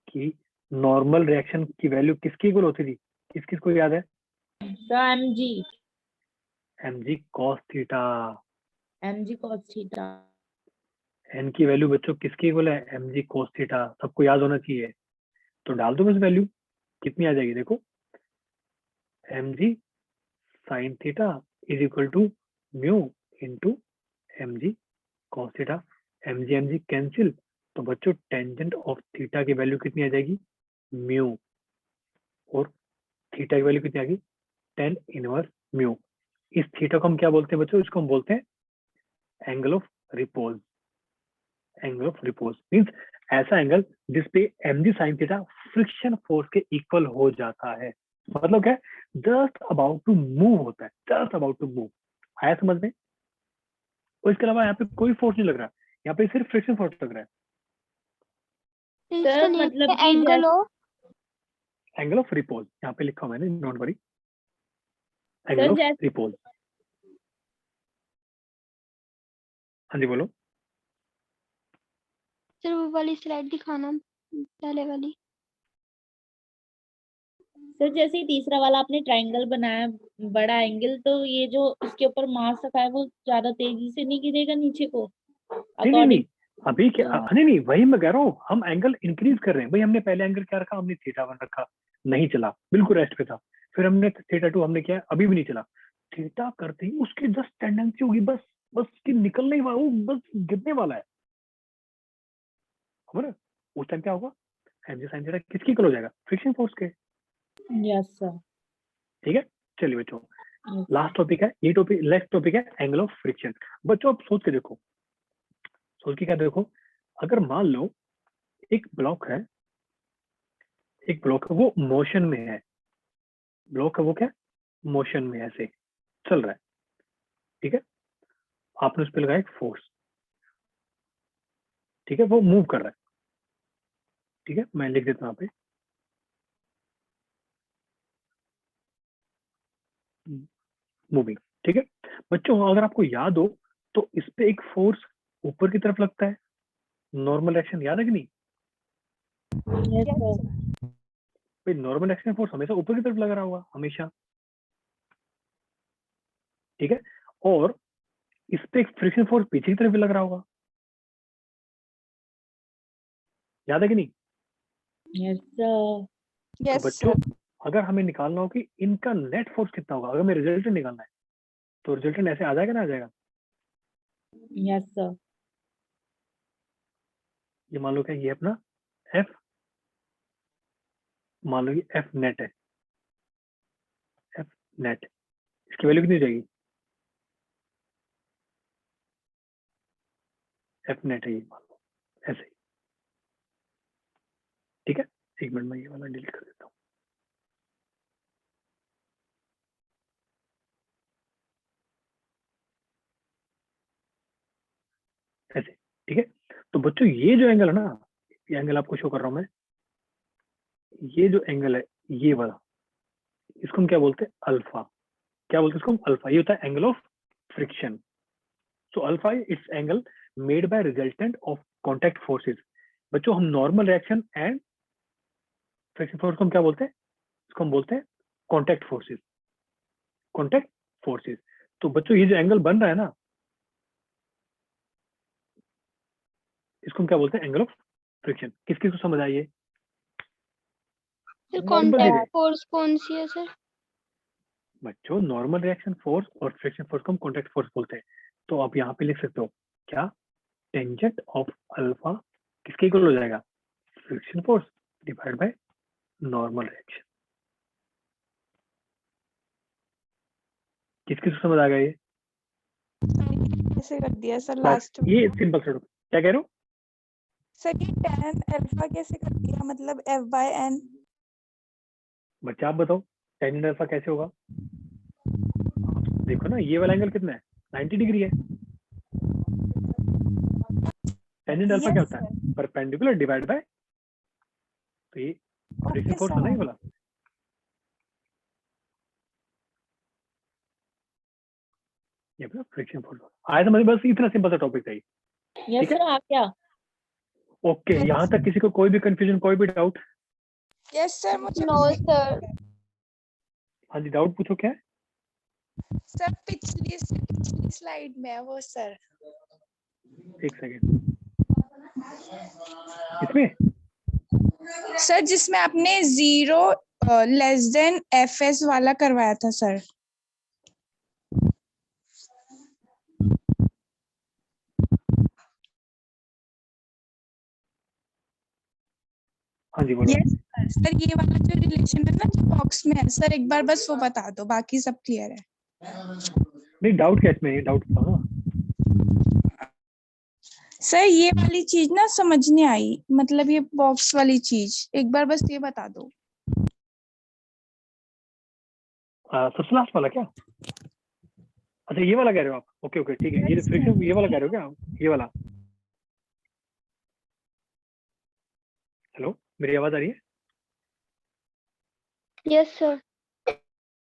कि नॉर्मल रिएक्शन की वैल्यू किसकी इक्वल होती थी, किस किस को याद है? mg mg cos theta. cos theta. N की वैल्यू बच्चों किसकी इक्वल है, mg cos थीटा, सबको याद होना चाहिए। तो डाल दो बस वैल्यू, कितनी आ जाएगी देखो, mg sin theta is equal to mu into mg cos theta. mg cancel, तो बच्चों टेंजेंट ऑफ थीटा की वैल्यू कितनी आ जाएगी, म्यू, और थीटा की वैल्यू कितनी आ गई, tan इनवर्स म्यू। इस थीटा को हम क्या बोलते हैं बच्चों, इसको हम बोलते हैं angle of repose. Angle of repose means ऐसा एंगल जिसपे mg sin theta friction force के इक्वल हो जाता है। मतलब क्या है, जस्ट अबाउट टू मूव होता है, जस्ट अबाउट टू मूव। आया समझ में? और इसके अलावा यहाँ पे कोई फोर्स नहीं लग रहा, यहाँ पे सिर्फ फ्रिक्शन फोर्स लग रहा है। इसका नेम मतलब है कि angle of, angle of repose यहाँ पे लिखा हुआ मैंने, don't worry, angle sir of जैसे रिपोज। हाँ जी बोलो। सर वो वाली स्लाइड दिखाना, पहले वाली। सर जैसे ही तीसरा वाला आपने ट्रायंगल बनाया बड़ा एंगल, तो ये जो इसके ऊपर मास रखा है वो ज्यादा तेजी से नहीं गिरेगा नीचे को नहीं, अकॉर्डिंग? अभी क्या, नहीं वही मैं कह रहा हूँ, हम एंगल इंक्रीज कर रहे हैं भाई। हमने पहले एंगल क्या रखा, हमने थीटा 1 रखा, नहीं चला, बिल्कुल रेस्ट पे था। फिर हमने थीटा 2 हमने किया, अभी भी नहीं चला। थीटा करते ही उसकी जस्ट टेंडेंसी होगी, बस बस कि निकलने ही वाला, वो बस गिरने वाला है, खबर है? उस टाइम क्या होगा, mg sin थीटा किसकी इक्वल हो जाएगा, फ्रिक्शन फोर्स के। Yes sir. ठीक है, चलिए बच्चों लास्ट टॉपिक है, ये टॉपिक नेक्स्ट टॉपिक है एंगल ऑफ फ्रिक्शन। बच्चों आप सोच के देखो, सोच के क्या देखो, अगर मान लो एक ब्लॉक है, एक ब्लॉक है वो मोशन में है, ब्लॉक है वो क्या, मोशन में ऐसे चल रहा है, ठीक है, आपने उस पर लगाया एक फोर्स, ठीक है, वो मूव कर रहा है, ठीक है, मैं लिख देता हूँ यहाँ पे, मूविंग। ठीक है बच्चों, अगर आपको याद हो तो इस पे एक फोर्स ऊपर की तरफ लगता है, नॉर्मल एक्शन, याद है कि नहीं? Yes sir. भाई नॉर्मल एक्शन फोर्स हमेशा ऊपर की तरफ लग रहा होगा, हमेशा, ठीक है, और इस पे एक फ्रिक्शन फोर्स पीछे की तरफ भी लग रहा होगा, याद है कि नहीं? Yes sir. तो यस बच्चों सर। अगर हमें निकालना हो कि इनका नेट फोर्स कितना होगा, अगर हमें रिजल्टेंट निकालना है, तो रिजल्टेंट ऐसे आ जाएगा ना, आ जाएगा, यस सर। ये मान लो क्या, ये अपना एफ, मान लो ये एफ नेट है, एफ नेट, इसकी वैल्यू कितनी हो जाएगी, एफ नेट है ये, मान लो ऐसे ही, ठीक है। एक मिनट में ये वाला डिलीट कर देता हूँ। ऐसे, ठीक है। तो बच्चों ये जो एंगल है ना, ये एंगल आपको शो कर रहा हूं मैं, ये जो एंगल है ये वाला, इसको हम क्या बोलते हैं, अल्फा। क्या बोलते हैं इसको हम, अल्फा। ये होता है angle of friction. So alpha it's angle made by resultant of contact forces. बच्चों हम normal reaction and friction force को हम क्या बोलते हैं, इसको हम बोलते हैं कॉन्टैक्ट फोर्सेस, कॉन्टैक्ट फोर्सेस। तो बच्चों ये जो एंगल बन रहा है ना, इसको हम क्या बोलते हैं, एंगल ऑफ फ्रिक्शन। किस किस को समझ आई है? सर सिंपल सी कॉन्टैक्ट है, फोर्स कौन सी है सर? बच्चों नॉर्मल रिएक्शन फोर्स और फ्रिक्शन फोर्स को हम कॉन्टैक्ट फोर्स बोलते हैं। तो आप यहाँ पे लिख सकते हो क्या, टेंजेंट ऑफ अल्फा किसके इक्वल हो जाएगा, friction force divide by normal reaction. किसकी समझ आ गया ये? कैसे कर दिया सर बस लास्ट में? ये सिंपल सा, क्या कह रहे हो? सर ये tan अल्फा कैसे कर दिया, मतलब F/n? बच्चे आप बताओ टेंजेंट अल्फा कैसे होगा? देखो ना ये वाला एंगल कितना है, 90 डिग्री है। टेंजेंट अल्फा क्या Yes, होता है, परपेंडिकुलर डिवाइड बाय, तो ये फ्रिक्शन Okay, फोर्स है ना ये sir. वाला। ये अपना फ्रिक्शन फोर्स आया समझ, बस इतना सिंपल सा टॉपिक था ये। यस ठीक है? सर, आ गया। ओके, Yes, यहाँ तक किसी को कोई भी कंफ्यूजन, कोई भी डाउट? Yes, sir. मुझे नो सर। हाँ जी, डाउट पूछो क्या है? सर पिछली स्लाइड में है वो सर। एक सेकेंड, इसमें सर जिसमें आपने 0 लेस देन fs वाला करवाया था सर। हाँ जी बोलो। यस सर, ये वाला जो रिलेशन है ना जो बॉक्स में है सर, एक बार बस वो बता दो, बाकी सब क्लियर है। नहीं डाउट क्या इसमें, डाउट था ना। सर ये वाली चीज ना समझ नहीं आई, मतलब ये बॉक्स वाली चीज एक बार बस ये बता दो। सबसे लास्ट वाला क्या? अच्छा ये वाला कह रहे हो आप? ओके ओके ठीक है, ये फ्रिक्शन ये वाला कह रहे हो क्या, ये वाला? हेलो, मेरी आवाज आ रही है? Yes sir.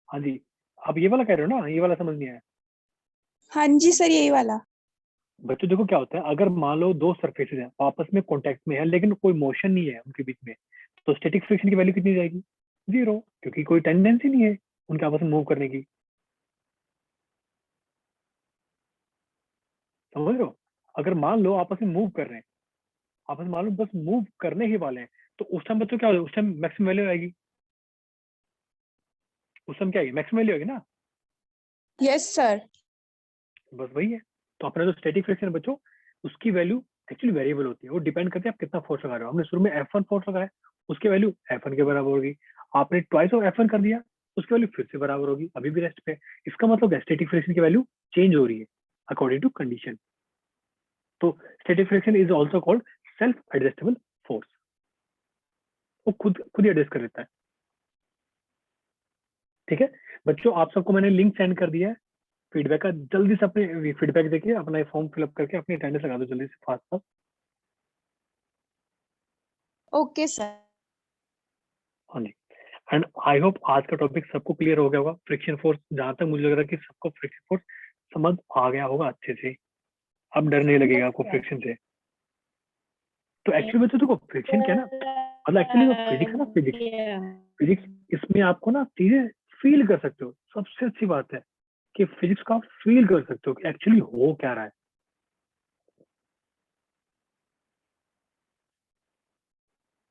हाँ जी, आप ये वाला कह रहे हो ना, ये वाला समझ नहीं आया? हाँ जी सर, यही वाला। बच्चों देखो क्या होता है, अगर मान लो दो सरफेसेस हैं आपस में कांटेक्ट में है लेकिन कोई मोशन नहीं है उनके बीच में, तो स्टैटिक फ्रिक्शन की वैल्यू कितनी जाएगी, 0, क्योंकि कोई टेंडेंसी नहीं है उनके आपस में मूव करने की। समझ रहे हो? अगर मान लो आपस में मूव कर रहे हैं, आपस में मान लो बस मूव करने ही वाले हैं, तो उस टाइम बच्चों क्या होगा, उस टाइम मैक्सिमम वैल्यू आएगी, उस टाइम क्या आएगी, मैक्सिमम वैल्यू आएगी ना। Yes sir. बस वही है। तो अपना जो स्टैटिक फ्रिक्शन है बच्चों, उसकी वैल्यू एक्चुअली वेरिएबल होती है, वो डिपेंड करती है आप कितना फोर्स लगा रहे हो। हमने शुरू में F1 फोर्स लगाया, उसकी वैल्यू F1 के बराबर होगी। आपने ट्वाइस ऑफ F1 कर दिया, उसकी वैल्यू फिर से बराबर होगी, अभी भी रेस्ट पे है। इसका मतलब स्टैटिक फ्रिक्शन की वैल्यू चेंज हो रही है अकॉर्डिंग टू कंडीशन। तो static friction is also called self adjustable force, वो खुद ही एडजस्ट कर लेता है। ठीक है बच्चों, आप सबको मैंने लिंक सेंड कर दिया है फीडबैक का, जल्दी से अपने फीडबैक देखिए, अपना फॉर्म फिलअप करके अपनी अटेंडेंस लगा दो जल्दी से, फास्ट फास्ट। Okay sir. हाँ जी, एंड आई होप आज का टॉपिक सबको क्लियर हो गया होगा। फ्रिक्शन फोर्स, जहां तक मुझे लग रहा है कि सबको फ्रिक्शन फोर्स समझ आ गया होगा अच्छे से, अब डर नहीं लगेगा आपको फ्रिक्शन से। तो एक्चुअली बच्चों देखो फ्रिक्शन क्या है ना, मतलब एक्चुअली वो फिजिक्स है ना, फिजिक्स इसमें आपको ना चीजें फील कर सकते हो। सबसे अच्छी बात है कि फिजिक्स को आप फील कर सकते हो कि एक्चुअली हो क्या रहा है।